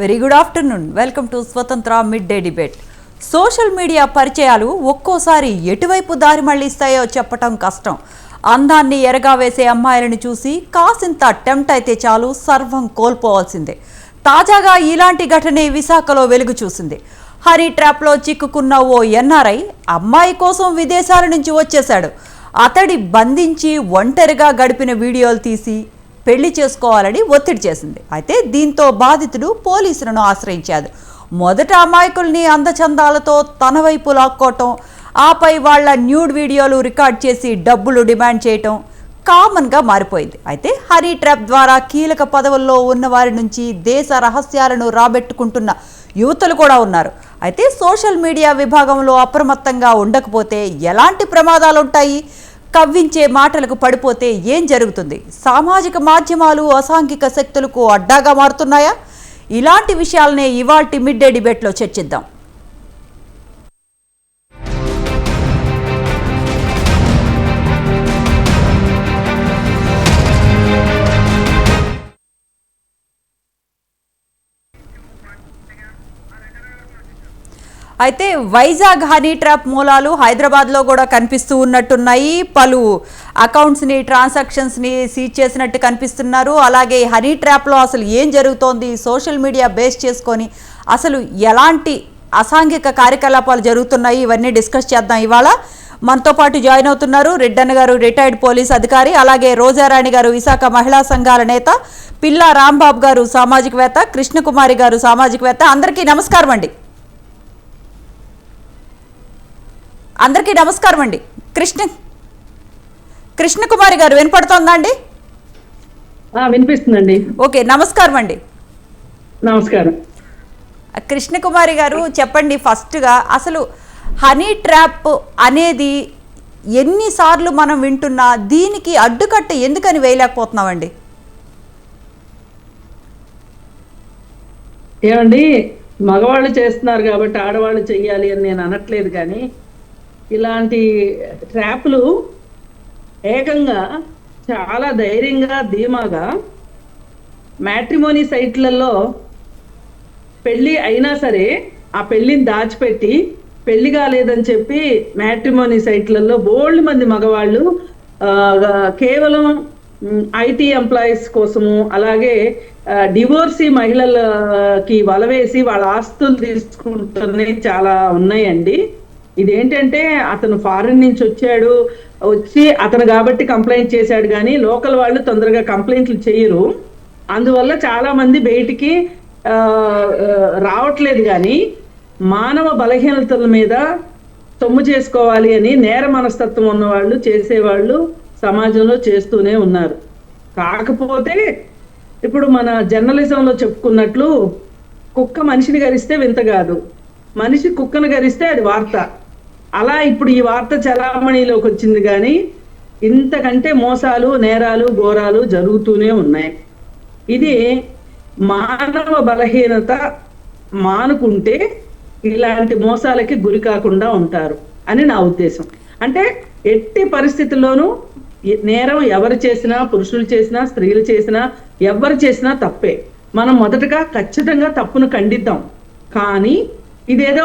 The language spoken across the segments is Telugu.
Very good afternoon. Welcome to Swatantra mid day debate. Social media పరిచయాలు ఒక్కోసారి ఎటువైపు దారి మళ్లిస్తాయో చెప్పటం కష్టం. అందాన్ని ఎరగా వేసే అమ్మాయిలను చూసి కాసింత టెంప్ట్ అయితే చాలు సర్వం కోల్పోవాల్సిందే. తాజాగా ఇలాంటి ఘటనే విశాఖలో వెలుగు చూసింది. హనీ ట్రాప్లో చిక్కుకున్న ఓ ఎన్ఆర్ఐ అమ్మాయి కోసం విదేశాల నుంచి వచ్చేశాడు. అతడి బంధించి ఒంటరిగా గడిపిన వీడియోలు తీసి పెళ్లి చేసుకోవాలని ఒత్తిడి చేసింది. అయితే దీంతో బాధితుడు పోలీసులను ఆశ్రయించాడు. మొదట అమాయకుల్ని అందచందాలతో తన వైపు లాక్కోవటం, ఆపై వాళ్ల న్యూడ్ వీడియోలు రికార్డ్ చేసి డబ్బులు డిమాండ్ చేయటం కామన్గా మారిపోయింది. అయితే హనీ ట్రాప్ ద్వారా కీలక పదవుల్లో ఉన్న వారి నుంచి దేశ రహస్యాలను రాబెట్టుకుంటున్న యువతులు కూడా ఉన్నారు. అయితే సోషల్ మీడియా విభాగంలో అప్రమత్తంగా ఉండకపోతే ఎలాంటి ప్రమాదాలుంటాయి? కవ్వించే మాటలకు పడిపోతే ఏం జరుగుతుంది? సామాజిక మాధ్యమాలు అసాంఘిక శక్తులకు అడ్డాగా మారుతున్నాయా? ఇలాంటి విషయాలనే ఇవాల్టి మిడ్ డే డిబేట్లో చర్చిద్దాం. అయితే వైజాగ్ హనీ ట్రాప్ మూలాలు హైదరాబాద్లో కూడా కనిపిస్తూ ఉన్నట్టున్నాయి. పలు అకౌంట్స్ని, ట్రాన్సాక్షన్స్ని సీజ్ చేసినట్టు కనిపిస్తున్నారు. అలాగే హనీ ట్రాప్లో అసలు ఏం జరుగుతోంది, సోషల్ మీడియా బేస్ చేసుకొని అసలు ఎలాంటి అసాంఘిక కార్యకలాపాలు జరుగుతున్నాయి, ఇవన్నీ డిస్కస్ చేద్దాం. ఇవాళ మనతో పాటు జాయిన్ అవుతున్నారు రెడ్డన్న గారు, రిటైర్డ్ పోలీస్ అధికారి, అలాగే రోజారాణి గారు, విశాఖ మహిళా సంఘాల నేత, పిల్లా రాంబాబు గారు, సామాజికవేత్త, కృష్ణకుమారి గారు, సామాజికవేత్త. అందరికీ నమస్కారం అండి. అందరికీ నమస్కారం అండి. కృష్ణకుమారి గారు వినపడుతోందా అండి? వినిపిస్తుందండి. ఓకే, నమస్కారం అండి. నమస్కారం. కృష్ణకుమారి గారు చెప్పండి, ఫస్ట్గా అసలు హనీ ట్రాప్ అనేది ఎన్నిసార్లు మనం వింటున్నా, దీనికి అడ్డుకట్ట ఎందుకని వేయలేకపోతున్నామండి? ఏమండి, మగవాళ్ళు చేస్తున్నారు కాబట్టి ఆడవాళ్ళు చెయ్యాలి అని నేను అనట్లేదు, కానీ ఇలాంటి ట్రాప్లు ఏకంగా చాలా ధైర్యంగా, ధీమాగా మ్యాట్రిమోనీ సైట్లలో పెళ్ళి అయినా సరే ఆ పెళ్ళిని దాచిపెట్టి పెళ్లి కాలేదని చెప్పి మ్యాట్రిమోనీ సైట్లలో బోల్డ్ మంది మగవాళ్ళు కేవలం ఐటీ ఎంప్లాయీస్ కోసము, అలాగే డివోర్సీ మహిళలకి వలవేసి వాళ్ళ ఆస్తులు తీసుకుంటున్నవి చాలా ఉన్నాయండి. ఇదేంటంటే అతను ఫారిన్ నుంచి వచ్చి అతను కాబట్టి కంప్లైంట్ చేశాడు, కానీ లోకల్ వాళ్ళు తొందరగా కంప్లైంట్లు చేయరు. అందువల్ల చాలా మంది బయటికి రావట్లేదు. కానీ మానవ బలహీనతల మీద సొమ్ము చేసుకోవాలి అని నేర మనస్తత్వం ఉన్నవాళ్ళు, చేసేవాళ్ళు సమాజంలో చేస్తూనే ఉన్నారు. కాకపోతే ఇప్పుడు మన జర్నలిజంలో చెప్పుకున్నట్లు కుక్క మనిషిని గరిస్తే వింత కాదు, మనిషి కుక్కను గరిస్తే అది వార్త. అలా ఇప్పుడు ఈ వార్త చలామణిలోకి వచ్చింది, కానీ ఇంతకంటే మోసాలు, నేరాలు, ఘోరాలు జరుగుతూనే ఉన్నాయి. ఇది మానవ బలహీనత మానుకుంటే ఇలాంటి మోసాలకి గురి కాకుండా ఉంటారు అని నా ఉద్దేశం. అంటే ఎట్టి పరిస్థితుల్లోనూ నేరం ఎవరు చేసినా, పురుషులు చేసినా, స్త్రీలు చేసినా, ఎవరు చేసినా తప్పే. మనం మొదటగా ఖచ్చితంగా తప్పును ఖండిద్దాం. కానీ ఇదేదో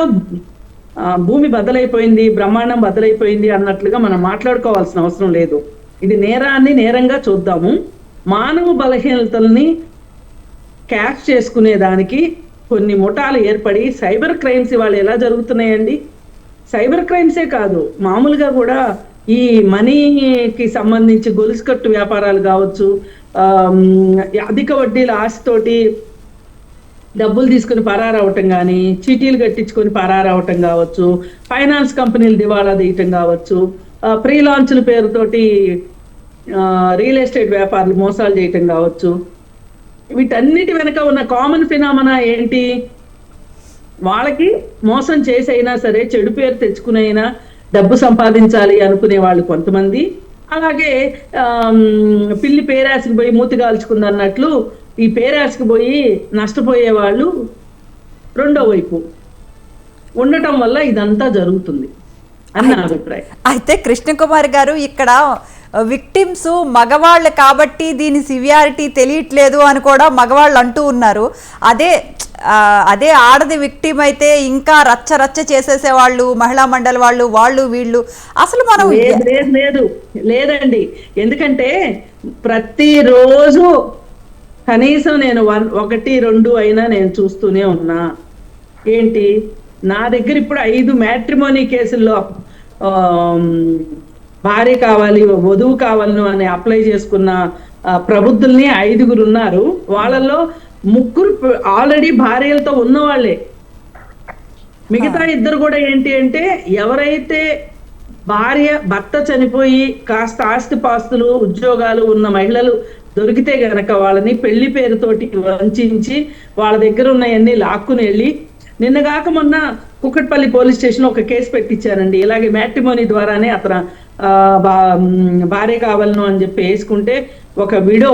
భూమి బద్దలైపోయింది, బ్రహ్మాండం బద్దలైపోయింది అన్నట్లుగా మనం మాట్లాడుకోవాల్సిన అవసరం లేదు. ఇది నేరాన్ని నేరంగా చూద్దాము. మానవ బలహీనతల్ని క్యాష్ చేసుకునేదానికి కొన్ని ముఠాలు ఏర్పడి సైబర్ క్రైమ్స్ ఇవాళ ఎలా జరుగుతున్నాయండి? సైబర్ క్రైమ్సే కాదు, మామూలుగా కూడా ఈ మనీకి సంబంధించి గొలుసు కట్టు వ్యాపారాలు కావచ్చు, అధిక వడ్డీల ఆశతోటి డబ్బులు తీసుకుని పరారవటం, కానీ చీటీలు కట్టించుకొని పరారవటం కావచ్చు, ఫైనాన్స్ కంపెనీలు దివాళా తీయటం కావచ్చు, ప్రీ లాంచ్ల పేరుతోటి రియల్ ఎస్టేట్ వ్యాపారులు మోసాలు చేయటం కావచ్చు. వీటన్నిటి వెనక ఉన్న కామన్ ఫినామినా ఏంటి? వాళ్ళకి మోసం చేసైనా సరే చెడు పేరు తెచ్చుకునైనా డబ్బు సంపాదించాలి అనుకునే వాళ్ళు కొంతమంది, అలాగే పిల్లి పేరాసికి పోయి మూతి కాల్చుకుంది అన్నట్లు ఈ పేరాసికి పోయి నష్టపోయే వాళ్ళు రెండో వైపు ఉండటం వల్ల ఇదంతా జరుగుతుంది అని నా అభిప్రాయం. అయితే కృష్ణకుమారి గారు, ఇక్కడ విక్టిమ్స్ మగవాళ్ళు కాబట్టి దీని సివియారిటీ తెలియట్లేదు అని కూడా మగవాళ్ళు అంటూ ఉన్నారు. అదే ఆడది విక్టిమ్ అయితే ఇంకా రచ్చ రచ్చ చేసేసేవాళ్ళు, మహిళా మండలి వాళ్ళు వీళ్ళు. అసలు మనం లేదండి, ఎందుకంటే ప్రతిరోజు కనీసం నేను 1-2 అయినా నేను చూస్తూనే ఉన్నా. ఏంటి, నా దగ్గర ఇప్పుడు 5 మ్యాట్రిమోనీ కేసుల్లో భార్య కావాలి, వధువు కావాలను అని అప్లై చేసుకున్న ప్రబుద్ధుల్ని 5గురు ఉన్నారు. వాళ్ళల్లో 3 ఆల్రెడీ భార్యలతో ఉన్నవాళ్లే. మిగతా 2 కూడా ఏంటి అంటే, ఎవరైతే భర్త చనిపోయి కాస్త ఆస్తిపాస్తులు ఉద్యోగాలు ఉన్న మహిళలు దొరికితే గనక వాళ్ళని పెళ్లి పేరుతోటి వంచి వాళ్ళ దగ్గర ఉన్నవన్నీ లాక్కుని వెళ్ళి, నిన్నగాక మొన్న కుక్కట్పల్లి పోలీస్ స్టేషన్ ఒక కేసు పెట్టించారండి. ఇలాగే మ్యాట్రిమోనీ ద్వారానే అతను భార్య కావాలను అని చెప్పి వేసుకుంటే ఒక విడో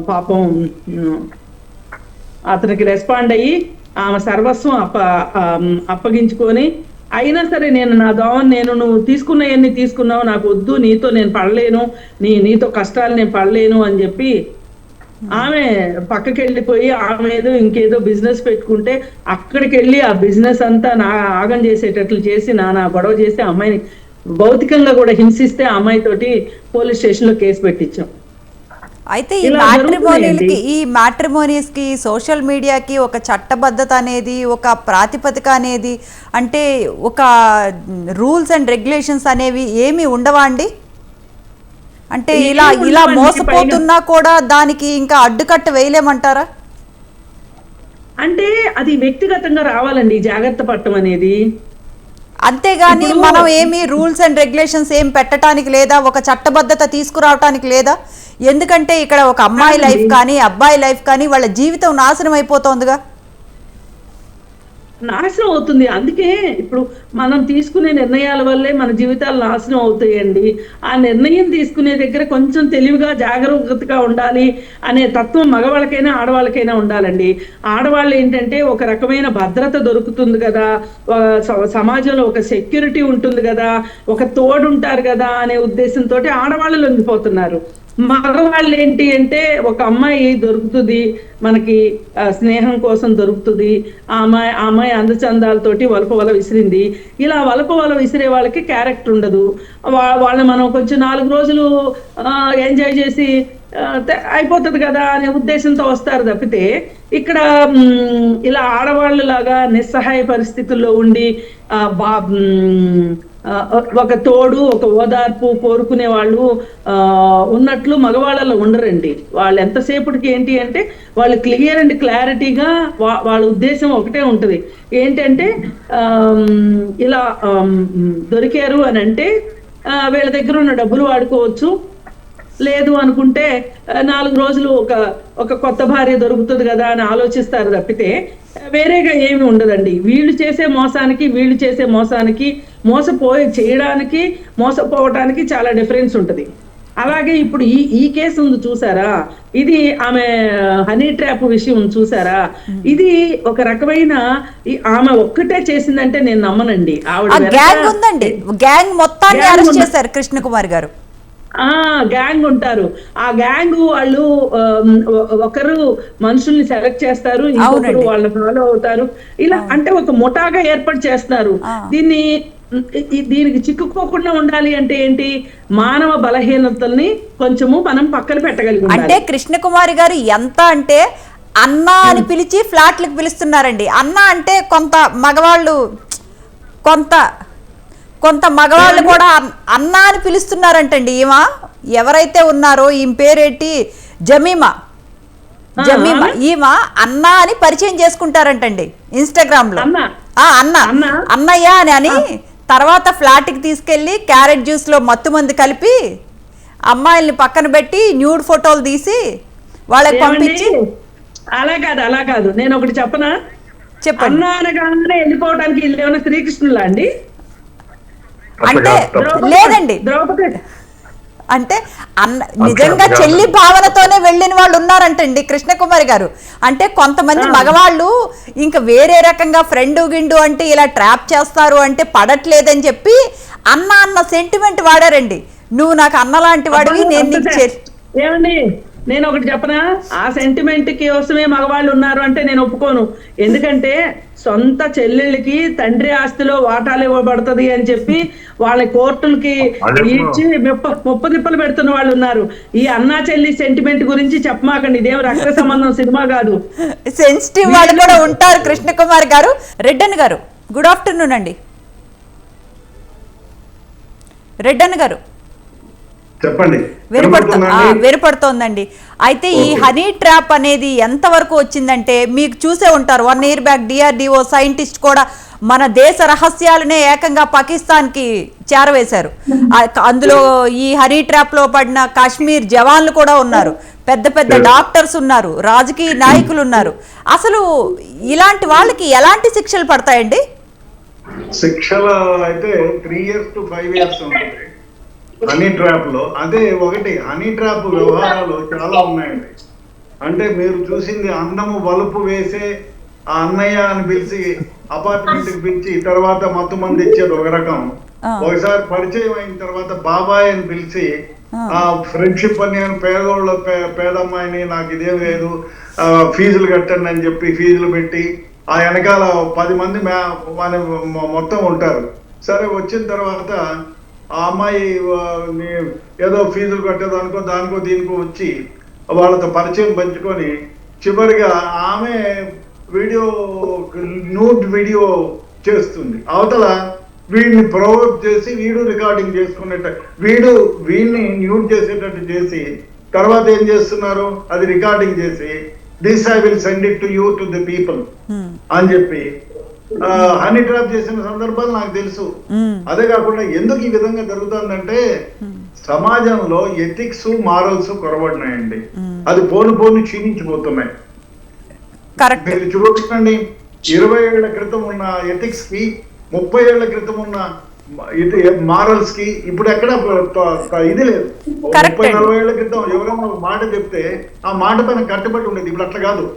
పాపం అతనికి రెస్పాండ్ అయ్యి ఆమె సర్వస్వం అప్పగించుకొని, అయినా సరే నేను నా దోవని నువ్వు తీసుకున్నవన్నీ తీసుకున్నావు, నాకు వద్దు, నీతో నేను పడలేను, నీతో కష్టాలు నేను పడలేను అని చెప్పి ఆమె పక్కకి వెళ్ళిపోయి ఆమె ఇంకేదో బిజినెస్ పెట్టుకుంటే అక్కడికి వెళ్ళి ఆ బిజినెస్ అంతా ఆగం చేసేటట్లు చేసి నానా గొడవ చేసి అమ్మాయిని భౌతికంగా కూడా హింసిస్తే ఆ అమ్మాయితోటి పోలీస్ స్టేషన్ లో కేసు పెట్టించాం. అయితే ఈ మ్యాట్రిమోనీస్ కి సోషల్ మీడియాకి ఒక చట్టబద్ధత అనేది, ఒక ప్రాతిపదిక అనేది, అంటే ఒక రూల్స్ అండ్ రెగ్యులేషన్స్ అనేవి ఏమి ఉండవా అండి? అంటే ఇలా మోసపోతున్నా కూడా దానికి ఇంకా అడ్డుకట్ట వేయలేమంటారా? అంటే అది వ్యక్తిగతంగా రావాలండి జాగ్రత్త పడటం అనేది. అంతేగాని మనం ఏమి రూల్స్ అండ్ రెగ్యులేషన్స్ ఏం పెట్టడానికి లేదా, ఒక చట్టబద్ధత తీసుకురావటానికి లేదా? ఎందుకంటే ఇక్కడ ఒక అమ్మాయి లైఫ్ కానీ అబ్బాయి లైఫ్ కానీ వాళ్ళ జీవితం నాశనం అయిపోతుందిగా. నాశనం అవుతుంది. అందుకే ఇప్పుడు మనం తీసుకునే నిర్ణయాల వల్లే మన జీవితాలు నాశనం అవుతాయండి. ఆ నిర్ణయం తీసుకునే దగ్గర కొంచెం తెలివిగా జాగ్రత్తగా ఉండాలి అనే తత్వం మగవాళ్ళకైనా ఆడవాళ్ళకైనా ఉండాలండి. ఆడవాళ్ళు ఏంటంటే ఒక రకమైన భద్రత దొరుకుతుంది కదా, సమాజంలో ఒక సెక్యూరిటీ ఉంటుంది కదా, ఒక తోడు ఉంటారు కదా అనే ఉద్దేశంతో ఆడవాళ్ళు లొంగిపోతున్నారు. మగవాళ్ళు ఏంటి అంటే, ఒక అమ్మాయి దొరుకుతుంది మనకి, స్నేహం కోసం దొరుకుతుంది, ఆ అమ్మాయి అందచందాలతోటి వలప విసిరింది, ఇలా వలప విసిరే వాళ్ళకి క్యారెక్టర్ ఉండదు. వాళ్ళని మనం కొంచెం 4 రోజులు ఎంజాయ్ చేసి అయిపోతుంది కదా అనే ఉద్దేశంతో వస్తారు తప్పితే, ఇక్కడ ఇలా ఆడవాళ్ళలాగా నిస్సహాయ పరిస్థితుల్లో ఉండి ఒక తోడు, ఒక ఓదార్పు కోరుకునే వాళ్ళు ఉన్నట్లు మగవాళ్ళలో ఉండరండి. వాళ్ళు ఎంతసేపటికి ఏంటి అంటే, వాళ్ళు క్లియర్ అండ్ క్లారిటీగా వాళ్ళ ఉద్దేశం ఒకటే ఉంటది. ఏంటంటే ఇలా దొరికారు అని అంటే వీళ్ళ దగ్గర ఉన్న డబ్బులు వాడుకోవచ్చు, లేదు అనుకుంటే 4 రోజులు ఒక కొత్త భార్య దొరుకుతుంది కదా అని ఆలోచిస్తారు తప్పితే వేరేగా ఏమి ఉండదండి. వీళ్ళు చేసే మోసానికి చేయడానికి మోసపోవటానికి చాలా డిఫరెన్స్ ఉంటుంది. అలాగే ఇప్పుడు ఈ కేసు ఉంది చూసారా, ఇది ఆమె హనీ ట్రాప్ విషయం చూసారా, ఇది ఒక రకమైన ఆమె ఒక్కటే చేసిందంటే నేను నమ్మనండి. ఆవిడ గ్యాంగ్ మొత్తాన్ని అరెస్ట్ చేశారు కృష్ణ కుమార్ గారు. గ్యాంగ్ ఉంటారు. ఆ గ్యాంగ్ వాళ్ళు ఒకరు మనుషుల్ని సెలెక్ట్ చేస్తారు, ఇంకొకరు వాళ్ళని ఫాలో అవుతారు. ఇలా అంటే ఒక ముఠాగా ఏర్పాటు చేస్తున్నారు. దీనికి చిక్కుకోకుండా ఉండాలి అంటే ఏంటి, మానవ బలహీనతల్ని కొంచెము మనం పక్కన పెట్టగలిగాం. అంటే కృష్ణ కుమారి గారు ఎంత అంటే అన్న అని పిలిచి ఫ్లాట్లకు పిలుస్తున్నారండి. అన్న అంటే కొంత మగవాళ్ళు కూడా అన్న అని పిలుస్తున్నారంటండి. ఎవరైతే ఉన్నారో ఈమె పేరేంటి, జమీమా, ఈమె అన్న అని పరిచయం చేసుకుంటారంటండి ఇన్స్టాగ్రామ్ లో. అన్నయ్య అని తర్వాత ఫ్లాట్కి తీసుకెళ్లి క్యారెట్ జ్యూస్ లో మత్తు మంది కలిపి అమ్మాయిల్ని పక్కన పెట్టి న్యూడ్ ఫోటోలు తీసి వాళ్ళకి పంపించి. అలా కాదు నేను ఒకటి చెప్పనా, చెప్పండి. అన్న అనగానే వెళ్ళిపోవడానికి ఏమైనా శ్రీకృష్ణులా అండి? అంటే లేదండి, అంటే నిజంగా చెల్లి భావనతోనే వెళ్ళిన వాళ్ళు ఉన్నారంటండి కృష్ణకుమారి గారు. అంటే కొంతమంది మగవాళ్ళు ఇంకా వేరే రకంగా ఫ్రెండ్ గిండు అంటే ఇలా ట్రాప్ చేస్తారు అంటే పడట్లేదని చెప్పి అన్న సెంటిమెంట్ వాడారండి. నువ్వు నాకు అన్నలాంటి వాడివి, నేను నీకు ఏమండి నేను ఒకటి చెప్పనా, ఆ సెంటిమెంట్ కి కోసమే మగవాళ్ళు ఉన్నారు అంటే నేను ఒప్పుకోను. ఎందుకంటే సొంత చెల్లెళ్ళకి తండ్రి ఆస్తిలో వాటాలు ఇవ్వబడుతుంది అని చెప్పి వాళ్ళ కోర్టులకి ఇచ్చి ముప్ప తిప్పలు పెడుతున్న వాళ్ళు ఉన్నారు. ఈ అన్నా చెల్లి సెంటిమెంట్ గురించి చెప్పమాకండి, ఇదేం రక్త సంబంధం సినిమా కాదు. సెన్సిటివ్ వాళ్ళు కూడా ఉంటారు. కృష్ణకుమార్ గారు, రెడ్డన్ గారు, గుడ్ ఆఫ్టర్నూన్ అండి. రెడ్డన్ గారు చెప్పండి. వినపడుతోందండి. అయితే ఈ హనీ ట్రాప్ అనేది ఎంతవరకు వచ్చిందంటే, మీకు చూసే ఉంటారు 1 year బ్యాక్ DRDO సైంటిస్ట్ కూడా మన దేశ రహస్యాలనే ఏకంగా పాకిస్తాన్కి చేరవేశారు. అందులో ఈ హనీ ట్రాప్ లో పడిన కాశ్మీర్ జవాన్లు కూడా ఉన్నారు, పెద్ద పెద్ద డాక్టర్స్ ఉన్నారు, రాజకీయ నాయకులు ఉన్నారు. అసలు ఇలాంటి వాళ్ళకి ఎలాంటి శిక్షలు పడతాయండి? శిక్షలు అయితే 3 years to 5 years ఉంటుంది హనీ ట్రాప్ లో. అదే ఒకటి, హనీ ట్రాప్ వ్యవహారాలు చాలా ఉన్నాయండి. అంటే మీరు చూసింది అందము వలుపు వేసే ఆ అన్నయ్య అని పిలిచి అపార్ట్మెంట్ కి పిలిచి తర్వాత మొత్తం మంది ఇచ్చేది ఒక రకం. ఒకసారి పరిచయం అయిన తర్వాత బాబాయ్ అని పిలిచి ఆ ఫ్రెండ్షిప్ అని, పేదోళ్ళ పేదమ్మాయిని నాకు ఇదేం లేదు ఫీజులు కట్టండి అని చెప్పి ఫీజులు పెట్టి ఆ వెనకాల 10 మంది మొత్తం ఉంటారు. సరే వచ్చిన తర్వాత ఆ అమ్మాయి ఏదో ఫీజులు కట్టేదో అనుకో దానికో దీనికో వచ్చి వాళ్ళతో పరిచయం పంచుకొని చివరిగా ఆమె న్యూడ్ వీడియో చేస్తుంది. అవతల వీడిని ప్రొవోక్ చేసి వీడు రికార్డింగ్ చేసుకునేట వీడిని న్యూడ్ చేసేటట్టు చేసి తర్వాత ఏం చేస్తున్నారు, అది రికార్డింగ్ చేసి this I will send it to you to the people అని చెప్పి హనీ ట్రాప్ చేసిన సందర్భాలు నాకు తెలుసు. అదే కాకుండా ఎందుకు ఈ విధంగా జరుగుతుందంటే సమాజంలో ఎథిక్స్ మారల్స్ కొరబడినాయండి. అది పోను క్షీణించిపోతున్నాయి. మీరు చూడండి, 20 ఏళ్ల క్రితం ఉన్న ఎథిక్స్ కి 30 ఏళ్ల క్రితం ఉన్న మారల్స్ కి ఇప్పుడు ఎక్కడ ఇది లేదు. 30-40 ఏళ్ల క్రితం ఎవరైనా ఒక మాట చెప్తే ఆ మాట పైన కట్టుబడి ఉండేది. ఇప్పుడు అట్లా కాదు,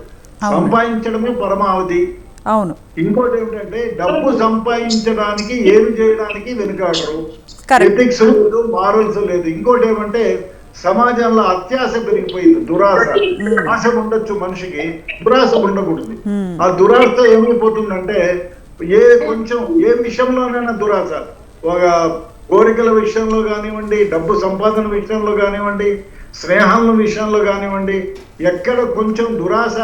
సంపాదించడమే పరమావధి. అవును. ఇంకోటి ఏమిటంటే డబ్బు సంపాదించడానికి ఏమి చేయడానికి వెనుకాడరు. ఎథిక్స్ లేదు, మారల్స్ లేదు. ఇంకోటి ఏమంటే సమాజంలో అత్యాశ పెరిగిపోయింది, దురాశ. ఆశ ఉండొచ్చు మనిషికి, దురాశ ఉండకూడదు. ఆ దురాశ ఏమైపోతుందంటే ఏ విషయంలోనైనా దురాశ, ఒక కోరికల విషయంలో కానివ్వండి, డబ్బు సంపాదన విషయంలో కానివ్వండి, స్నేహాల విషయంలో కానివ్వండి, ఎక్కడ కొంచెం దురాశ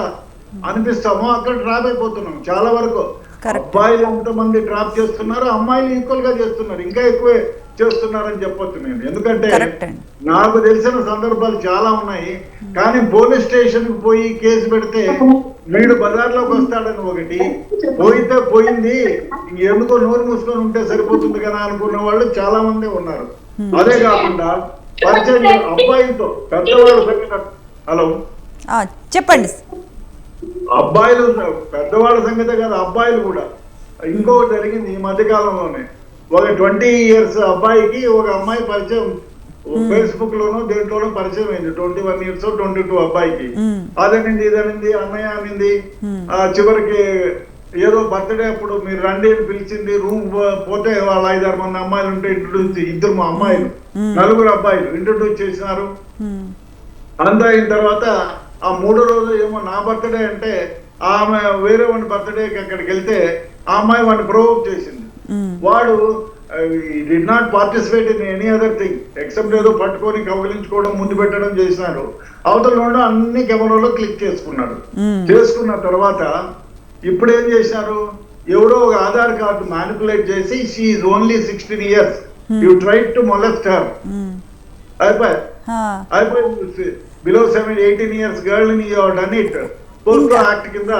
అనిపిస్తామో అక్కడ ట్రాప్ అయిపోతున్నాం. చాలా వరకు అబ్బాయిలు ఎంతమంది ట్రాప్ చేస్తున్నారు, అమ్మాయిలు ఈక్వల్ గా చేస్తున్నారు, ఇంకా ఎక్కువే చేస్తున్నారని చెప్పొచ్చు నేను. ఎందుకంటే నాకు తెలిసిన సందర్భాలు చాలా ఉన్నాయి. కానీ పోలీస్ స్టేషన్ కి పోయి కేసు పెడితే వీడు బజార్లోకి వస్తాడని ఒకటి, పోయితే పోయింది ఎందుకో నోరు మూసుకొని ఉంటే సరిపోతుంది కదా అనుకున్న వాళ్ళు చాలా మంది ఉన్నారు. అదే కాకుండా పరిచయం అబ్బాయిలతో పెద్దవాళ్ళ సంగతి. హలో చెప్పండి. అబ్బాయిలు పెద్దవాళ్ళ సంగతే కాదు, అబ్బాయిలు కూడా. ఇంకొకటి జరిగింది ఈ మధ్య కాలంలోనే, ఒక 20 years అబ్బాయికి ఒక అమ్మాయి పరిచయం ఫేస్బుక్ లోనో దేంట్లోనో పరిచయం అయింది. 21 years 22 అబ్బాయికి. అదనింది ఇదనింది అన్నయ్య అనింది. చివరికి ఏదో బర్త్డే అప్పుడు మీరు రండి అని పిలిచింది. రూమ్ పోతే వాళ్ళ 5-6 మంది అమ్మాయిలు ఉంటే ఇంట్రొడ్యూస్, 2 అమ్మాయిలు 4 అబ్బాయిలు ఇంట్రొడ్యూస్ చేసినారు. అంతా అయిన తర్వాత ఆ 3వ రోజు ఏమో నా బర్త్డే అంటే ఆమె వేరే వాడి బర్త్డేకి అక్కడికి వెళ్తే ఆ అమ్మాయి వాడిని ప్రొవోక్ చేసింది. వాడు did not participate in any other thing except ఏదో పట్టుకొని కౌగిలించుకోవడం, ముందు పెట్టడం చేసినారు. అవతల అన్ని కెమెరాలో క్లిక్ చేసుకున్నాడు. చేసుకున్న తర్వాత ఇప్పుడు ఏం చేసినారు, ఎవడో ఒక ఆధార్ కార్డు మ్యానిపులేట్ చేసి she is only 16 years, you tried to molest her. అయిపోయి below 18 years girl ni you have done it. POCSO act కింద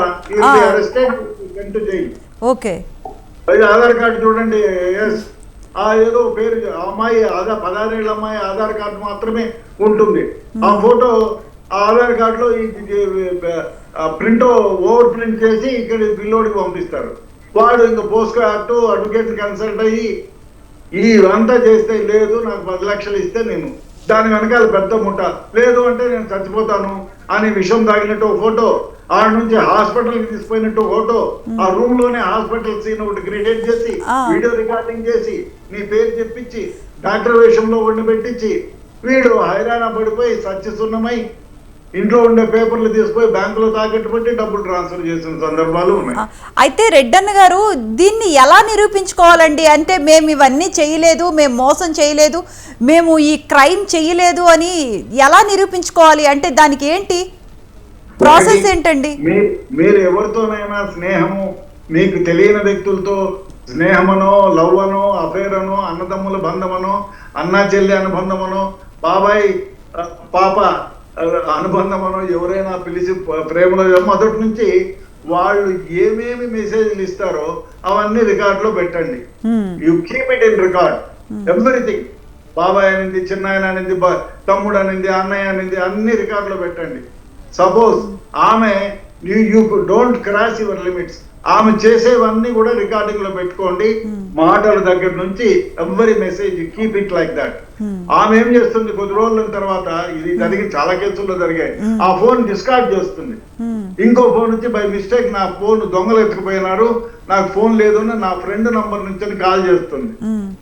arrested, sent to jail. Okay. Aadhaar card చూడండి, ఎస్ ఆ ఏదో పేరు అమ్మాయి 16 ఏళ్ళ అమ్మాయి ఆధార్ కార్డు మాత్రమే ఉంటుంది. ఆ ఫోటో ఆ ఆధార్ కార్డులో ప్రింట్ ఓవర్ ప్రింట్ చేసి ఇక్కడ పిల్లోడికి పంపిస్తారు. వాడు ఇంకా పోస్కో యాక్ట్ అడ్వకేట్ కన్సల్ట్ అయ్యి ఇవంతా చేస్తే లేదు నాకు 10 లక్షలు ఇస్తే నేను దాని వెనకాల పెద్ద ముఠ. లేదు అంటే నేను చచ్చిపోతాను అని విషం తాగినట్టు ఒక ఫోటో, ఆడ నుంచి హాస్పిటల్ కి తీసుకుపోయినట్టు ఫోటో, ఆ రూమ్ లోనే హాస్పిటల్ సీన్ ఒకటి క్రియేట్ చేసి వీడియో రికార్డింగ్ చేసి నీ పేరు చెప్పించి డాక్టర్ వేషంలో వండి పెట్టించి వీడు హైరాణ పడిపోయి సత్యసున్నమై ఇంట్లో ఉండే పేపర్లు తీసుకుపోయి బ్యాంకులో తాకట్టు పెట్టి డబ్బులు ట్రాన్స్ఫర్ చేసిన సందర్భాలు ఉన్నాయి. అయితే రెడ్డన్న గారు దీన్ని ఎలా నిరూపించుకోవాలండి? అంటే మేము ఇవన్నీ చేయలేదు, మేము మోసం చేయలేదు, మేము ఈ క్రైమ్ చేయలేదు అని ఎలా నిరూపించుకోవాలి? అంటే దానికి ఏంటి ప్రాసెస్ ఏంటండి? మీరు ఎవరితోనైనా స్నేహము, మీకు తెలియని వ్యక్తులతో స్నేహమనో, లవ్ అనో, అఫేర్ అనో, అన్నదమ్ముల బంధమనో, అన్నా చెల్లి అనుబంధమనో, బాబాయ్ పాప అనుబంధమనో ఎవరైనా పిలిచి ప్రేమలో మొదటి నుంచి వాళ్ళు ఏమేమి మెసేజ్లు ఇస్తారో అవన్నీ రికార్డులో పెట్టండి. You keep it in record, everything. బాబాయ్ అనింది, చిన్నాయన అనింది, తమ్ముడు అనింది, అన్నయ్య అనింది, అన్ని రికార్డులో పెట్టండి. సపోజ్ ఆమె you don't cross your limits, ఆమె చేసేవన్నీ కూడా రికార్డింగ్ లో పెట్టుకోండి. మాటల దగ్గర నుంచి every message keep it like that. ఆమె ఏం చేస్తుంది, కొద్ది రోజుల తర్వాత, ఇది జరిగి చాలా కేసుల్లో జరిగాయి, ఆ ఫోన్ డిస్కార్డ్ చేస్తుంది. ఇంకో ఫోన్ నుంచి బై మిస్టేక్ నా ఫోన్ దొంగలు ఎత్తుకుపోయినారు, నాకు ఫోన్ లేదు అని నా ఫ్రెండ్ నంబర్ నుంచి కాల్ చేస్తుంది.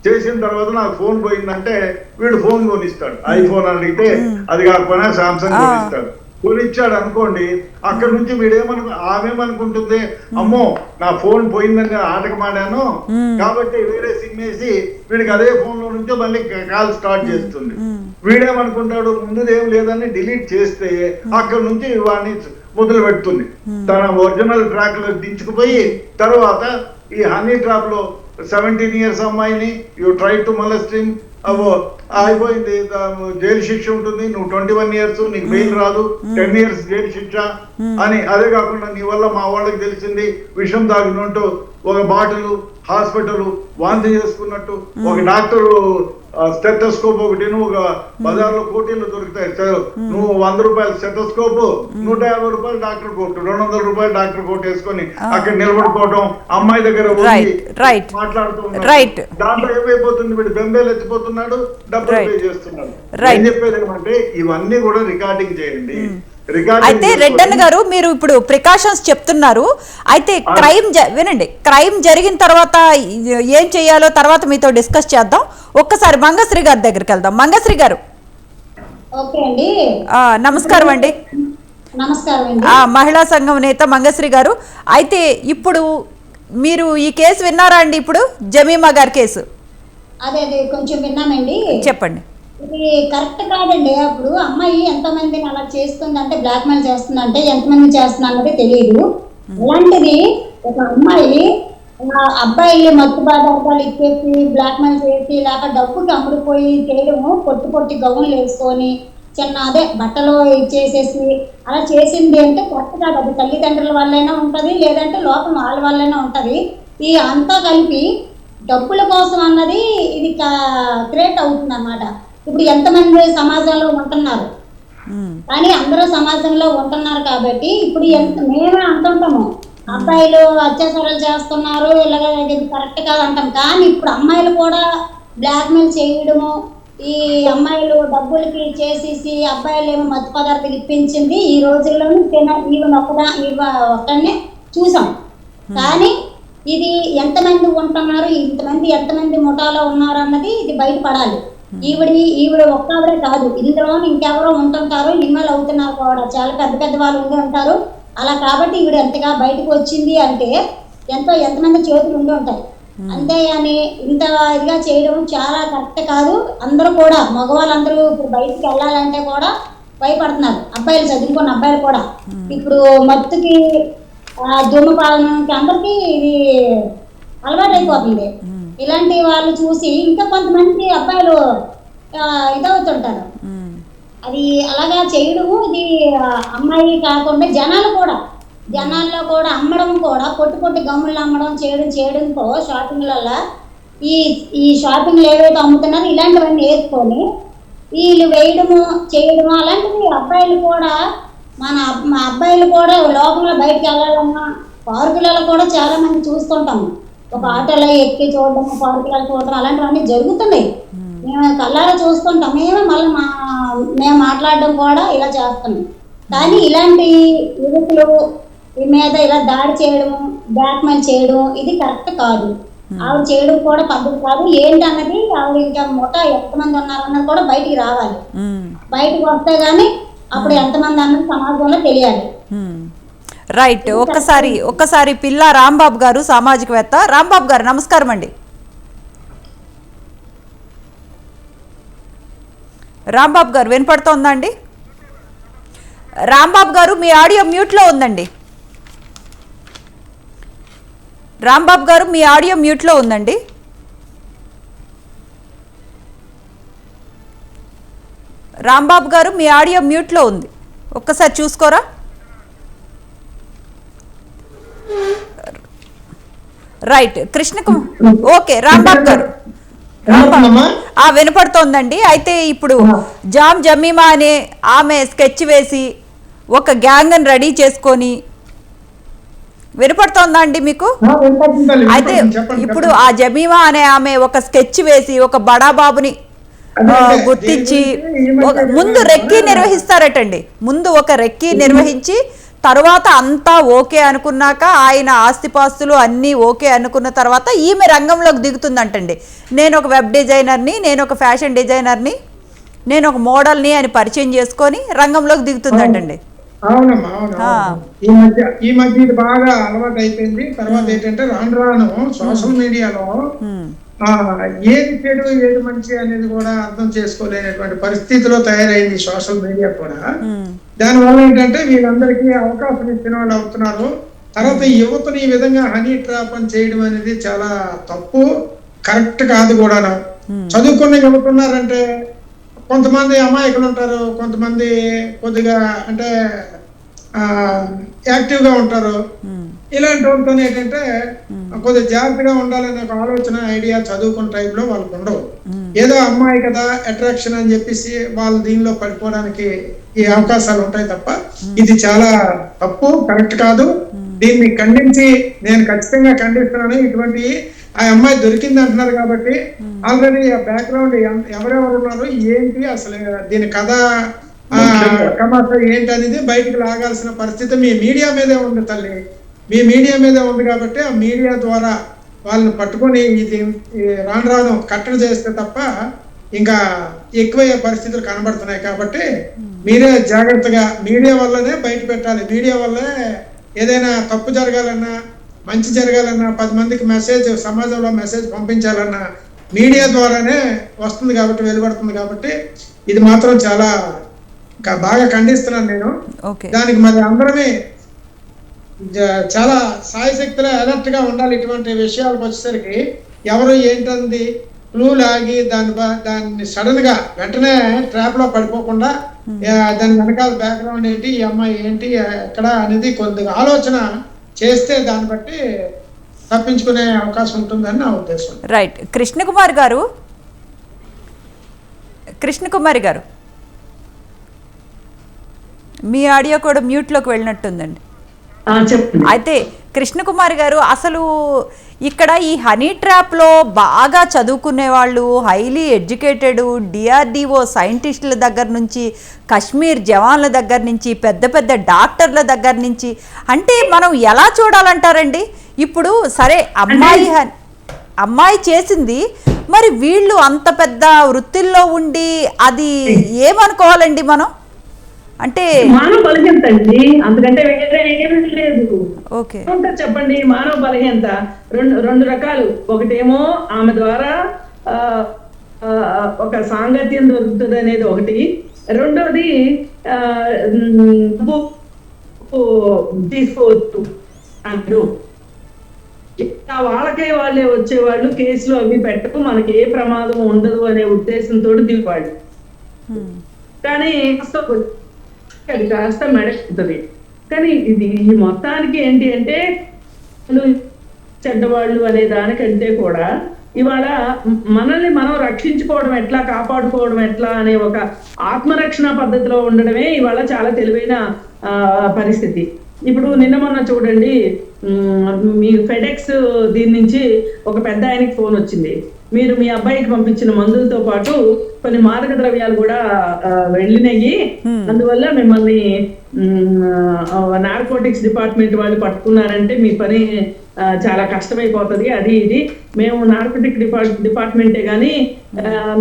చేసిన తర్వాత నాకు ఫోన్ పోయిందంటే వీడు ఫోన్ కొనిస్తాడు. ఐఫోన్ అడిగితే అది కాకపోయినా సామ్సంగ్ కొనిస్తాడు. కొనిచ్చాడు అనుకోండి, అక్కడ నుంచి ఆమెమనుకుంటుంది, అమ్మో నా ఫోన్ పోయిందని ఆటకమాడాను కాబట్టి వేరే సిమ్ వేసి వీడికి అదే ఫోన్ లో నుంచో మళ్ళీ కాల్ స్టార్ట్ చేస్తుంది. వీడేమనుకుంటాడు, ముందుదేం లేదని డిలీట్ చేస్తే అక్కడ నుంచి వాడిని మొదలు పెడుతుంది. తన ఒరిజినల్ ట్రాక్ లో దించుకుపోయి తర్వాత ఈ హనీ ట్రాప్ లో 17 years అమ్మాయిని యూ ట్రై టు మొలెస్టింగ్, అయిపోయింది, జైలు శిక్ష ఉంటుంది, నువ్వు 21 years, నీకు బెయిల్ రాదు, 10 years జైలు శిక్ష అని. అదే కాకుండా నీ వల్ల మా వాళ్ళకి తెలిసింది విషం తాగినట్టు, ఒక బాటిల్ హాస్పిటల్ వాంతి చేసుకున్నట్టు, ఒక డాక్టర్ స్టెథోస్కోప్ ఒకటి, నువ్వు ఒక బజార్లో కోటీలు దొరుకుతాయి, నువ్వు 100 రూపాయల స్టెథోస్కోప్, 150 రూపాయలు డాక్టర్ కోట్, 200 రూపాయలు డాక్టర్ కోట్ వేసుకొని అక్కడ నిలబడిపోవడం, అమ్మాయి దగ్గర మాట్లాడుతూ ఉన్నాడు. దాంట్లో ఏమైపోతుంది, వీడు బెంబేలు ఎత్తిపోతున్నాడు, డబ్బులు పే చేస్తున్నాడు. ఏం చెప్పేది ఏమంటే ఇవన్నీ కూడా రికార్డింగ్ చేయండి. అయితే రెడ్డన్న గారు, మీరు ఇప్పుడు ప్రికాషన్స్ చెప్తున్నారు, అయితే వినండి, క్రైమ్ జరిగిన తర్వాత ఏం చేయాలో తర్వాత మీతో డిస్కస్ చేద్దాం. ఒక్కసారి మంగశ్రీ గారి దగ్గరికి వెళ్దాం. మంగశ్రీ గారు నమస్కారం అండి. మహిళా సంఘం నేత మంగశ్రీ గారు, అయితే ఇప్పుడు మీరు ఈ కేసు విన్నారా అండి? ఇప్పుడు జమీమా గారి కేసు అదే కొంచెం విన్నామండి. చెప్పండి. ఇది కరెక్ట్ కాదండి. అప్పుడు అమ్మాయి ఎంతమందిని అలా చేస్తుంది అంటే, బ్లాక్ మెయిల్ చేస్తుంది అంటే ఎంతమంది చేస్తుంది అన్నది తెలియదు. అలాంటిది ఒక అమ్మాయి అబ్బాయిలు మత్తు పదార్థాలు ఇచ్చేసి బ్లాక్ మెయిల్ చేసి లేక డబ్బుకి అమ్ముడుపోయి చేయడము, పొట్టి గౌన్లు వేసుకొని అదే బట్టలు ఇచ్చేసేసి అలా చేసింది అంటే కరెక్ట్ కాదు. అది తల్లిదండ్రుల వల్లైనా ఉంటుంది, లేదంటే లోపల వాళ్ళ వల్లైనా ఉంటుంది. ఈ అంతా కలిపి డబ్బుల కోసం అన్నది ఇది క్రియేట్ అవుతుంది అన్నమాట. ఇప్పుడు ఎంతమంది సమాజంలో ఉంటున్నారు, కానీ అందరూ సమాజంలో ఉంటున్నారు కాబట్టి ఇప్పుడు మేమే అంటుంటాము అబ్బాయిలు అత్యాచారాలు చేస్తున్నారు, ఇలాగ ఇది కరెక్ట్ కాదు అంటాం. కానీ ఇప్పుడు అమ్మాయిలు కూడా బ్లాక్మెయిల్ చేయడము, ఈ అమ్మాయిలు డబ్బులకి చేసేసి అబ్బాయిలు ఏమో మత్తు పదార్థాలు ఇప్పించింది ఈ రోజుల్లోనూ ఈవెన్ ఒక్కడనే చూసాం. కానీ ఇది ఎంతమంది ఉంటున్నారు, ఎంతమంది ముఠాలో ఉన్నారు అన్నది ఇది బయటపడాలి. ఈవిడ ఒక్కవిడే కాదు, ఇందులో ఇంకెవరో ఉంటుంటారు, ఇన్వాల్వ్ అవుతున్నారు కూడా, చాలా పెద్ద వాళ్ళు ఉండి ఉంటారు. అలా కాబట్టి ఈవిడ ఎంతగా బయటకు వచ్చింది అంటే ఎంతమంది చేతులు ఉండి ఉంటాయి. అంతేగాని ఇంత ఇదిగా చేయడం చాలా కరెక్ట్ కాదు. అందరూ కూడా మగవాళ్ళందరూ ఇప్పుడు బయటికి వెళ్ళాలంటే కూడా భయపడుతున్నారు. అబ్బాయిలు, చదువుకున్న అబ్బాయిలు కూడా ఇప్పుడు మత్తుకి ధూమపాలనకి అందరికీ ఇది అలవాటు అయిపోతుంది. ఇలాంటి వాళ్ళు చూసి ఇంకా కొంతమంది అబ్బాయిలు ఇదవుతుంటారు. అది అలాగా చేయడము, ఇది అమ్మాయి కాకుండా జనాల్లో కూడా అమ్మడం కూడా, పొట్టి గమ్ములు అమ్మడం చేయడంతో షాపింగ్లలో ఈ షాపింగ్లు ఏవైతే అమ్ముతున్నారో ఇలాంటివన్నీ వేసుకొని వీళ్ళు వేయడము చేయడము అలాంటివి. అబ్బాయిలు కూడా మా అబ్బాయిలు కూడా లోపల బయటకు వెళ్ళాలన్నా పార్కులలో కూడా చాలా మంది చూస్తుంటాము. ఒక ఆటోలో ఎక్కి చూడడం, పార్కులలో చూడడం అలాంటివన్నీ జరుగుతున్నాయి. మేము కళ్ళారా చూసుకుంటాం, మళ్ళీ మేము మాట్లాడడం కూడా ఇలా చేస్తున్నాం. కానీ ఇలాంటి యువకులు మీద ఇలా దాడి చేయడం, బ్లాక్మెయిల్ చేయడం ఇది కరెక్ట్ కాదు. ఆవిడ చేయడం కూడా పద్ధతి కాదు. ఏంటన్నది ఆవిడ ఇంకా ముఠ ఎంతమంది ఉన్నారన్నది కూడా బయటికి రావాలి. బయటకు వస్తే గానీ అప్పుడు ఎంతమంది అన్నది సమాజంలో తెలియాలి. రైట్. ఒక్కసారి పిల్ల రాంబాబు గారు, సామాజికవేత్త. రాంబాబు గారు నమస్కారం అండి. రాంబాబు గారు వినపడుతోందా అండి? రాంబాబు గారు మీ ఆడియో మ్యూట్లో ఉందండి. రాంబాబు గారు మీ ఆడియో మ్యూట్లో ఉందండి. రాంబాబు గారు మీ ఆడియో మ్యూట్లో ఉంది, ఒక్కసారి చూసుకోరా. రైట్. ఓకే రాంబాబు గారు వినపడుతోందండి. అయితే ఇప్పుడు జమీమా అనే ఆమె స్కెచ్ వేసి ఒక గ్యాంగ్ రెడీ చేసుకొని, వినపడుతోందా అండి మీకు? అయితే ఇప్పుడు ఆ జమీమా అనే ఆమె ఒక స్కెచ్ వేసి ఒక బడాబాబుని గుర్తించి ముందు రెక్కీ నిర్వహిస్తారటండి. ముందు ఒక రెక్కీ నిర్వహించి తర్వాత అంతా ఓకే అనుకున్నాక, ఆయన ఆస్తిపాస్తులు అన్నీ ఓకే అనుకున్న తర్వాత ఈమె రంగంలోకి దిగుతుందంటండి. నేను ఒక వెబ్ డిజైనర్ని, నేను ఒక ఫ్యాషన్ డిజైనర్ని, నేను ఒక మోడల్ని అని పరిచయం చేసుకొని రంగంలోకి దిగుతుందంటండి. అవునమ్మా, ఈ మధ్య ఇది బాగా అలవాటు అయిపోయింది. తర్వాత ఏంటంటే రాను సోషల్ మీడియాలో ఏది చెడు ఏది మంచి అనేది కూడా అర్థం చేసుకోలేనటువంటి పరిస్థితిలో తయారైంది సోషల్ మీడియా కూడా. దానివల్ల ఏంటంటే వీళ్ళందరికీ అవకాశం ఇచ్చిన వాళ్ళు అవుతున్నారు. తర్వాత యువతని ఈ విధంగా హనీ ట్రాప్ అని చేయడం అనేది చాలా తప్పు, కరెక్ట్ కాదు కూడా. చదువుకున్న యువకున్నారంటే కొంతమంది అమాయకులు ఉంటారు, కొంతమంది కొద్దిగా అంటే యాక్టివ్గా ఉంటారు. ఇలాంటి వాళ్ళతో ఏంటంటే కొద్దిగా జాగ్రత్తగా ఉండాలనే ఒక ఆలోచన, ఐడియా చదువుకున్న టైంలో వాళ్ళకు ఉండవు. ఏదో అమ్మాయి కదా అట్రాక్షన్ అని చెప్పేసి వాళ్ళు దీనిలో పడిపోవడానికి ఈ అవకాశాలు ఉంటాయి తప్ప ఇది చాలా తప్పు, కరెక్ట్ కాదు. దీన్ని ఖండించి నేను ఖచ్చితంగా ఖండిస్తున్నాను. ఇటువంటి ఆ అమ్మాయి దొరికింది అంటున్నారు కాబట్టి ఆల్రెడీ ఆ బ్యాక్గ్రౌండ్ ఎవరెవరు ఉన్నారు, ఏంటి అసలు దీని కథ కమాస ఏంటి అనేది బయటకు లాగాల్సిన పరిస్థితి మీ మీడియా మీదే ఉంది తల్లి. మీ మీడియా మీదే ఉంది కాబట్టి ఆ మీడియా ద్వారా వాళ్ళని పట్టుకొని ఇది రాను కట్టడి చేస్తే తప్ప ఇంకా ఎక్కువయ్యే పరిస్థితులు కనబడుతున్నాయి. కాబట్టి మీరే జాగ్రత్తగా మీడియా వల్లనే బయట పెట్టాలి. మీడియా వల్లే ఏదైనా తప్పు జరగాలన్నా మంచి జరగాలన్నా 10 మందికి మెసేజ్, సమాజంలో మెసేజ్ పంపించాలన్నా మీడియా ద్వారానే వస్తుంది కాబట్టి, వెలువడుతుంది కాబట్టి ఇది మాత్రం చాలా బాగా ఖండిస్తున్నాను నేను. దానికి మరి అందరమే చాలా సాయశక్తిలో అలర్ట్ గా ఉండాలి. ఇటువంటి విషయాలకు వచ్చేసరికి ఎవరు ఏంటంది క్లూ లాగి దాన్ని సడన్ గా వెంటనే ట్రాప్ లో పడిపోకుండా దాని వెనకాల బ్యాక్గ్రౌండ్ ఏంటి, ఈ అమ్మాయి ఏంటి, ఎక్కడ అనేది కొద్దిగా ఆలోచన చేస్తే దాన్ని బట్టి తప్పించుకునే అవకాశం ఉంటుందని నా ఉద్దేశం. రైట్. కృష్ణకుమారి గారు మీ ఆడియో కూడా మ్యూట్లోకి వెళ్ళినట్టుందండి. అయితే కృష్ణకుమారి గారు, అసలు ఇక్కడ ఈ హనీ ట్రాప్లో బాగా చదువుకునే వాళ్ళు, హైలీ ఎడ్యుకేటెడ్, డిఆర్డిఓ సైంటిస్టుల దగ్గర నుంచి, కశ్మీర్ జవాన్ల దగ్గర నుంచి, పెద్ద పెద్ద డాక్టర్ల దగ్గర నుంచి, అంటే మనం ఎలా చూడాలంటారండి? ఇప్పుడు సరే అమ్మాయి చేసింది, మరి వీళ్ళు అంత పెద్ద వృత్తిల్లో ఉండి అది ఏమనుకోవాలండి మనం? అంటే మానవ బలహీనత అండి, అందుకంటే వేరే ఏమీ లేదు. ఓకే, చెప్పండి. మానవ బలహీనత రెండు రకాలు. ఒకటేమో ఆమె ద్వారా ఒక సాంగత్యం దొరుకుతుంది అనేది ఒకటి. రెండోది తీసుకోవచ్చు అంటారు. వాళ్ళకే వాళ్ళే వచ్చేవాళ్ళు, కేసులు అవి పెట్టకు, మనకి ఏ ప్రమాదం ఉండదు అనే ఉద్దేశంతో దిగువాళ్ళు. కానీ అది కాస్త మెడకుతుంది. కానీ ఇది ఈ మొత్తానికి ఏంటి అంటే చెడ్డవాళ్ళు అనే దానికంటే కూడా ఇవాళ మనల్ని మనం రక్షించుకోవడం ఎట్లా, కాపాడుకోవడం ఎట్లా అనే ఒక ఆత్మరక్షణ పద్ధతిలో ఉండడమే ఇవాళ చాలా తెలివైన పరిస్థితి. ఇప్పుడు నిన్న మొన్న చూడండి, మీ ఫెడెక్స్ దీని నుంచి ఒక పెద్ద ఆయనకి ఫోన్ వచ్చింది. మీరు మీ అబ్బాయికి పంపించిన మందులతో పాటు కొన్ని మాదక ద్రవ్యాలు కూడా వెళ్ళినాయి, అందువల్ల మిమ్మల్ని నార్కోటిక్స్ డిపార్ట్మెంట్ వాళ్ళు పట్టుకున్నారంటే మీ పని చాలా కష్టమైపోతుంది, అది ఇది మేము నార్కోటిక్ డిపార్ట్మెంటే కానీ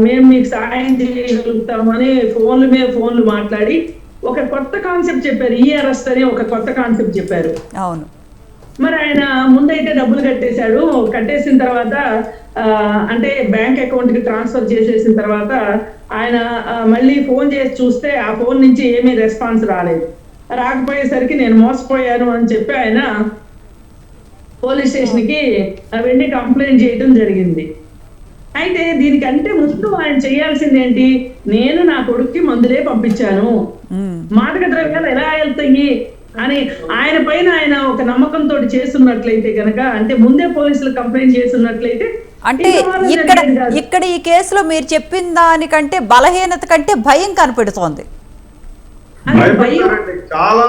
మేము మీకు సహాయం చేయగలుగుతామని ఫోన్లు మాట్లాడి ఒక కొత్త కాన్సెప్ట్ చెప్పారు. ఈ అరెస్ట్ అని ఒక కొత్త కాన్సెప్ట్ చెప్పారు. అవును. మరి ఆయన ముందైతే డబ్బులు కట్టేశాడు, కట్టేసిన తర్వాత అంటే బ్యాంక్ అకౌంట్ కి ట్రాన్స్ఫర్ చేసేసిన తర్వాత ఆయన మళ్ళీ ఫోన్ చేసి చూస్తే ఆ ఫోన్ నుంచి ఏమీ రెస్పాన్స్ రాలేదు. రాకపోయేసరికి నేను మోసపోయాను అని చెప్పి ఆయన పోలీస్ స్టేషన్ కి వెళ్ళి కంప్లైంట్ చేయడం జరిగింది. అయితే దీనికంటే ముందు ఆయన చేయాల్సింది ఏంటి, నేను నా కొడుక్కి మందులే పంపించాను, మాదక ద్రవ్యాలు ఎలా వెళ్తాయి అని ఆయన పైన ఆయన ఒక నమ్మకంతో చేస్తున్నట్లయితే కనుక, అంటే ముందే పోలీసులు కంప్లైంట్ చేస్తున్నట్లయితే, అంటే ఇక్కడ ఈ కేసులో మీరు చెప్పిన దానికంటే బలహీనత కంటే భయం కనపెడుతోంది. చాలా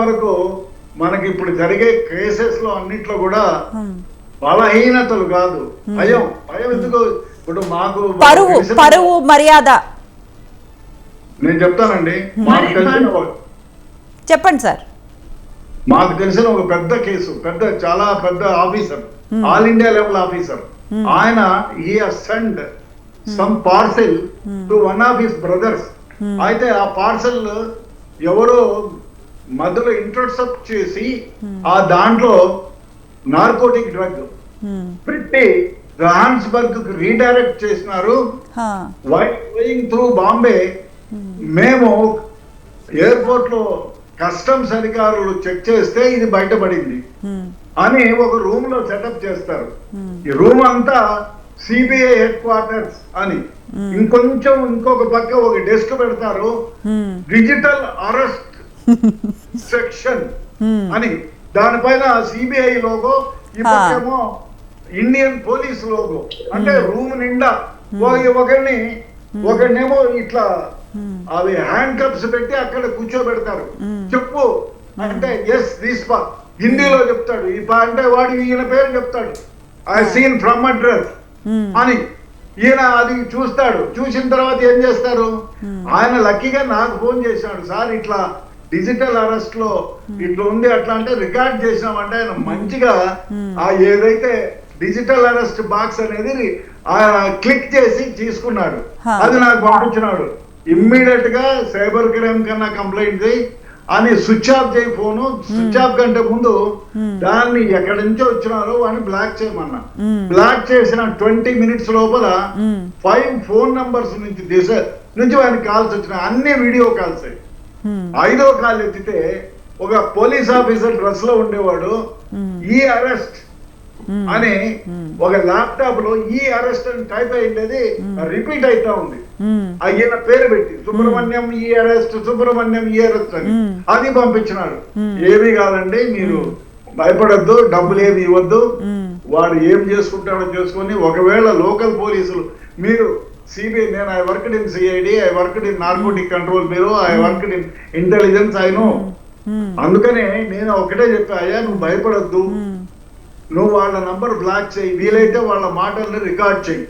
వరకు మనకి ఇప్పుడు జరిగే కేసెస్ లో అన్నిట్లో కూడా బలహీనతలు కాదు, భయం. ఎందుకు, ఇప్పుడు మాకు పరువు మర్యాద. నేను చెప్తానండి, చెప్పండి సార్. మాకు తెలిసిన ఒక పెద్ద కేసు, చాలా పెద్ద officer, all India level officer, ఆయన he has sent some parcel to one of his brothers. అయితే ఆ పార్సల్ ఎవరో మధ్యలో ఇంటర్సెప్ట్ చేసి ఆ దాంట్లో నార్కోటిక్ డ్రగ్ పెట్టి జోహాన్స్బర్గ్ కు రీడైరెక్ట్ చేసినారు. గోయింగ్ త్రూ బాంబే మేము ఎయిర్పోర్ట్ లో కస్టమ్స్ అధికారులు చెక్ చేస్తే ఇది బయటపడింది అని ఒక రూమ్ లో సెటప్ చేస్తారు. ఈ రూమ్ అంతా సిబిఐ హెడ్ క్వార్టర్స్ అని, ఇంకొక పక్క ఒక డెస్క్ పెడతారు, డిజిటల్ అరెస్ట్ సెక్షన్ అని, దానిపైన సిబిఐ లోగో, ఈ పక్కేమో ఇండియన్ పోలీస్ లోగో. అంటే రూమ్ నిండా ఒకరినేమో ఇట్లా అవి హ్యాండ్ కప్స్ పెట్టి అక్కడ కూర్చోబెడతారు. చెప్పు అంటే ఎస్ దిస్ పా హిందీలో చెప్తాడు, ఈ పా అంటే వాడు ఈయన పేరు చెప్తాడు, ఐ సీన్ ఫ్రమ్ అడ్రస్ అని. ఈయన అది చూస్తాడు. చూసిన తర్వాత ఏం చేస్తారు, ఆయన లక్కీగా నాకు ఫోన్ చేశాడు, సార్ ఇట్లా డిజిటల్ అరెస్ట్ లో ఇట్లా ఉంది అట్లా అంటే రికార్డ్ చేసినామంటే ఆయన మంచిగా ఆ ఏదైతే డిజిటల్ అరెస్ట్ బాక్స్ అనేది క్లిక్ చేసి తీసుకున్నాడు, అది నాకు పంపించినాడు. ఇమ్మీడియట్ గా సైబర్ క్రైమ్ కన్నా కంప్లైంట్ చేయి అని స్విచ్ ఆఫ్ చేయి ఫోను. స్విచ్ ఆఫ్ కంటే ముందు దాన్ని ఎక్కడి నుంచో వచ్చినారో వాడిని బ్లాక్ చేయమన్నా. బ్లాక్ చేసిన 20 minutes లోపల 5 phone numbers నుంచి దిశ నుంచి వాడికి కాల్స్ వచ్చినాయి, అన్ని వీడియో కాల్స్. 5వ కాల్ ఎత్తితే ఒక పోలీస్ ఆఫీసర్ డ్రెస్ లో ఉండేవాడు, ఈ అరెస్ట్ అని ఒక ల్యాప్టాప్ లో ఈ అరెస్ట్ అని టైప్ అయ్యేది రిపీట్ అవుతా ఉంది. ఆయన పేరు పెట్టి సుబ్రహ్మణ్యం ఈ అరెస్ట్, సుబ్రహ్మణ్యం ఈ అరెస్ట్ అని అది పంపించినాడు. ఏమీ కాదండి, మీరు భయపడద్దు, డబ్బులు ఏమి ఇవ్వద్దు, వాడు ఏం చేసుకుంటాడో చేసుకొని, ఒకవేళ లోకల్ పోలీసులు మీరు సిబిఐ, నేను I worked in CID, I worked in narcotic control bureau, I worked in intelligence, I know. అందుకనే నేను ఒకటే చెప్పా, అయ్యా నువ్వు భయపడద్దు, నువ్వు వాళ్ళ నంబర్ బ్లాక్ చేయి, వీలైతే వాళ్ళ మాటల్ని రికార్డ్ చేయి.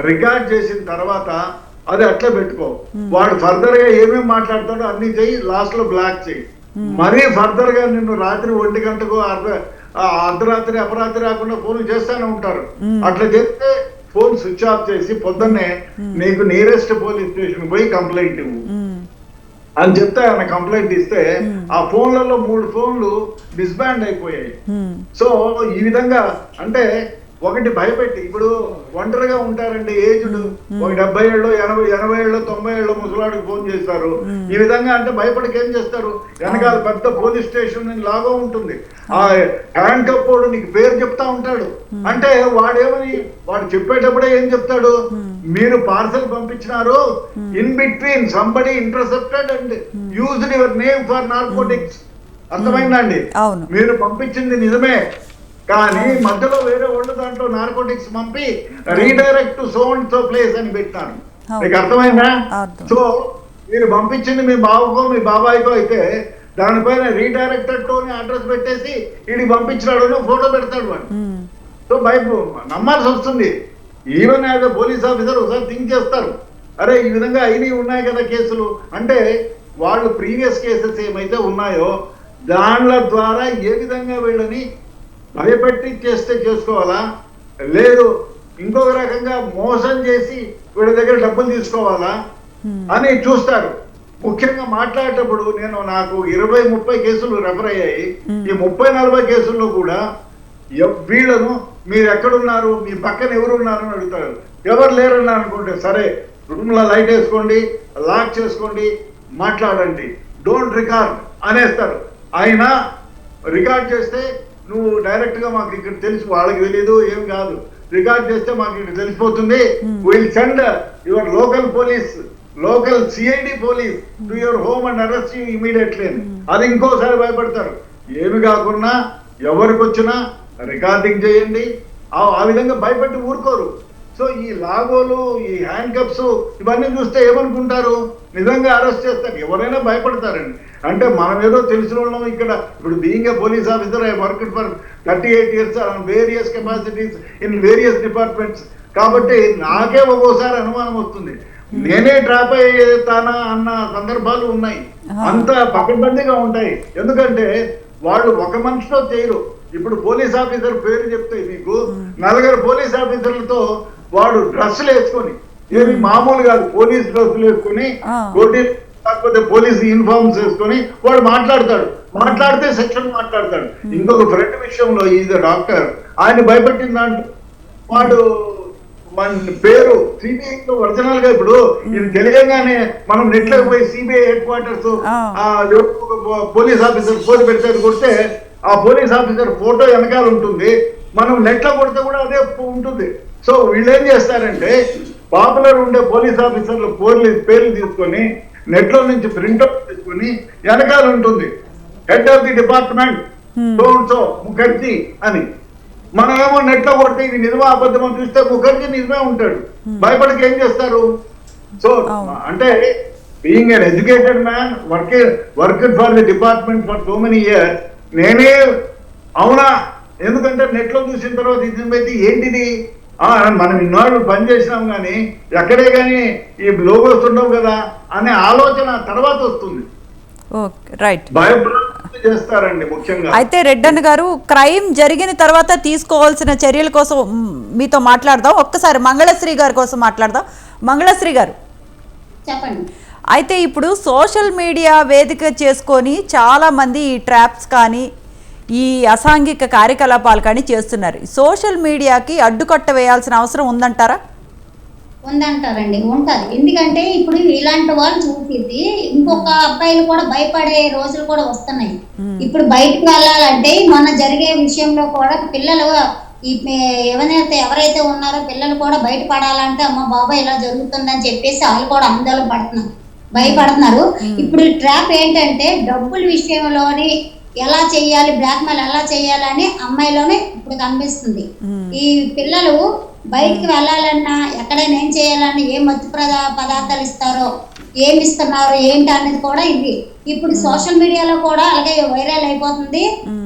రికార్డ్ చేసిన తర్వాత అది అట్లా పెట్టుకో, వాడు ఫర్దర్ గా ఏమేమి మాట్లాడతాడో అన్ని చెయ్యి, లాస్ట్ లో బ్లాక్ చేయి. మరీ ఫర్దర్ గా నిన్ను రాత్రి 1 గంటకు అర్ధరాత్రి అపరాత్రి రాకుండా ఫోన్ చేస్తానే ఉంటారు. అట్లా చేస్తే ఫోన్ స్విచ్ ఆఫ్ చేసి పొద్దున్నే నీకు నియరెస్ట్ పోలీస్ స్టేషన్ పోయి కంప్లైంట్ ఇవ్వు అని చెప్తే ఆయన కంప్లైంట్ ఇస్తే ఆ ఫోన్లలో 3 ఫోన్లు డిస్బ్యాండ్ అయిపోయాయి. సో ఈ విధంగా అంటే ఒకటి భయపెట్టి, ఇప్పుడు ఒంటరిగా ఉంటారండి ఏజ్డ్, ఒక 70 ఏళ్ళు 80 ఏళ్ళు 90 ఏళ్ళు ముసలాడికి ఫోన్ చేస్తారు. ఈ విధంగా అంటే భయపడికి ఏం చేస్తారు, వెనకాల పెద్ద పోలీస్ స్టేషన్ లాగా ఉంటుంది, ఆ హ్యాండ్ కప్పోడు నీకు పేరు చెప్తా ఉంటాడు. అంటే వాడు చెప్పేటప్పుడే ఏం చెప్తాడు, మీరు పార్సల్ పంపించినారు, in between somebody intercepted and used your name for narcotics. అర్థమైందండి, మీరు పంపించింది నిజమే, కానీ మధ్యలో వేరే వాళ్ళు దాంట్లో నార్కోటిక్స్ పంపి redirect to so and so place అని పెట్టాను. మీకు అర్థమైందా? సో మీరు పంపించింది మీ బావకో మీ బాబాయ్కో అయితే దానిపైన రీడైరెక్టెడ్ తో అడ్రస్ పెట్టేసి వీడికి పంపించినాడు ఫోటో పెడతాడు వాడు. సో నమ్మాల్సి వస్తుంది. Even as a police officer ఒకసారి థింక్ చేస్తారు, అరే ఈ విధంగా అయినవి ఉన్నాయి కదా కేసులు అంటే, వాళ్ళు ప్రీవియస్ కేసెస్ ఏమైతే ఉన్నాయో దాంట్ల ద్వారా ఏ విధంగా వీళ్ళని భయపెట్టి చేసుకోవాలా, లేదు ఇంకొక రకంగా మోసం చేసి వీళ్ళ దగ్గర డబ్బులు తీసుకోవాలా అని చూస్తారు. ముఖ్యంగా మాట్లాడేటప్పుడు నాకు 20-30 కేసులు రెఫర్ అయ్యాయి. ఈ 30-40 కేసుల్లో కూడా వీళ్ళను మీరు ఎక్కడున్నారు, మీ పక్కన ఎవరున్నారు అని అడుగుతారు. ఎవరు లేరన్నా అనుకుంటే సరే రూమ్లో లైట్ వేసుకోండి, లాక్ చేసుకోండి, మాట్లాడండి, డోంట్ రికార్డ్ అనేస్తారు. అయినా రికార్డ్ చేస్తే నువ్వు డైరెక్ట్ గా మాకు ఇక్కడ తెలుసు, వాళ్ళకి తెలియదు ఏం కాదు, రికార్డ్ చేస్తే మాకు ఇక్కడ తెలిసిపోతుంది, will send your local police, local CID police to your home and arrest you immediately. అది ఇంకోసారి భయపడతారు. ఏమి కాకుండా ఎవరికి వచ్చినా రికార్డింగ్ చేయండి, ఆ విధంగా భయపెట్టి ఊరుకోరు. సో ఈ లాగోలు, ఈ హ్యాండ్ కప్స్ ఇవన్నీ చూస్తే ఏమనుకుంటారు, నిజంగా అరెస్ట్ చేస్తారు, ఎవరైనా భయపడతారండి. అంటే మనం ఏదో తెలిసిన వాళ్ళం. ఇక్కడ ఇప్పుడు being a police officer I worked for 38 years on various capacities in various departments. కాబట్టి నాకే ఒక్కోసారి అనుమానం వస్తుంది, నేనే ట్రాప్ అయ్యేతానా అన్న సందర్భాలు ఉన్నాయి. అంత పకడ్బందీగా ఉంటాయి. ఎందుకంటే వాళ్ళు ఒక మనిషితో చేయరు. ఇప్పుడు పోలీస్ ఆఫీసర్ పేరు చెప్తే మీకు 4 పోలీస్ ఆఫీసర్లతో వాడు డ్రెస్సులు వేసుకొని, ఏమి మామూలు కాదు, పోలీస్ డ్రెస్సులు వేసుకొని, కాకపోతే పోలీస్ యూనిఫార్మ్స్ వేసుకొని వాడు మాట్లాడతాడు. మాట్లాడితే సెక్షన్ మాట్లాడతాడు. ఇంకొక ఫ్రెండ్ విషయంలో ఈజ్ డాక్టర్, ఆయన భయపెట్టిన దాంట్లో వాడు మన పేరు సిబిఐ ఒరిజినల్ గా, ఇప్పుడు ఇది తెలియగానే మనం నెట్ లోకి పోయి CBI head quarters police officer photo పెడితే కొడితే ఆ పోలీస్ ఆఫీసర్ ఫోటో వెనకాల ఉంటుంది, మనం నెట్ లో కొడితే కూడా అదే ఉంటుంది. సో వీళ్ళు ఏం చేస్తారంటే పాపులర్ ఉండే పోలీస్ ఆఫీసర్లు పేర్లు తీసుకొని నెట్ లో నుంచి ప్రింట్అవుట్ తీసుకొని వెనకాల ఉంటుంది head of the department so Mukherjee అని. మనమేమో నెట్ లో కొడితే ఇది నిజమా అబద్ధమని చూస్తే ముఖర్జీ నిజమే ఉంటాడు. భయపడికి ఏం చేస్తారు? సో అంటే being an educated man work for the department for so many years, నేనే అవునా, ఎందుకంటే నెట్ లో చూసిన తర్వాత ఇది ఏంటిది, మనం ఇన్నాళ్ళు పనిచేసినాం కానీ ఎక్కడే కానీ ఈ లోగోస్ ఉండవు కదా అనే ఆలోచన తర్వాత వస్తుంది. రైట్, చేస్తారండి ముఖ్యంగా. అయితే రెడ్డన్న గారు, క్రైమ్ జరిగిన తర్వాత తీసుకోవాల్సిన చర్యల కోసం మీతో మాట్లాడదాం. ఒక్కసారి మంగళశ్రీ గారి కోసం మాట్లాడదాం. మంగళశ్రీ గారు చెప్పండి. అయితే ఇప్పుడు సోషల్ మీడియా వేదిక చేసుకొని చాలామంది ఈ ట్రాప్స్ కానీ ఈ అసాంఘిక కార్యకలాపాలు కానీ చేస్తున్నారు. సోషల్ మీడియాకి అడ్డుకట్ట వేయాల్సిన అవసరం ఉందంటారా? ఉందంటారండి, ఉంటుంది. ఎందుకంటే ఇప్పుడు ఇలాంటి వాళ్ళు చూసేది ఇంకొక అబ్బాయిలు కూడా భయపడే రోజులు కూడా వస్తున్నాయి. ఇప్పుడు బయటకు వెళ్ళాలంటే మొన్న జరిగే విషయంలో కూడా పిల్లలు ఎవరైతే ఉన్నారో పిల్లలు కూడా బయటపడాలంటే అమ్మ బాబా ఇలా జరుగుతుందని చెప్పేసి వాళ్ళు కూడా ఆందోళన పడుతున్నారు, భయపడుతున్నారు. ఇప్పుడు ట్రాప్ ఏంటంటే డబ్బుల విషయంలోని ఎలా చెయ్యాలి, బ్లాక్మెయిల్ ఎలా చెయ్యాలని అమ్మాయిలోనే ఇప్పుడు కనిపిస్తుంది. ఈ పిల్లలు బయటికి వెళ్ళాలన్నా ఎక్కడైనా ఏం చేయాలన్నా ఏ మత్తు పదార్థాలు ఇస్తారో, ఏమి ఇస్తున్నారు ఏంటి అనేది కూడా ఇది ఇప్పుడు సోషల్ మీడియాలో కూడా అలాగే వైరల్ అయిపోతుంది.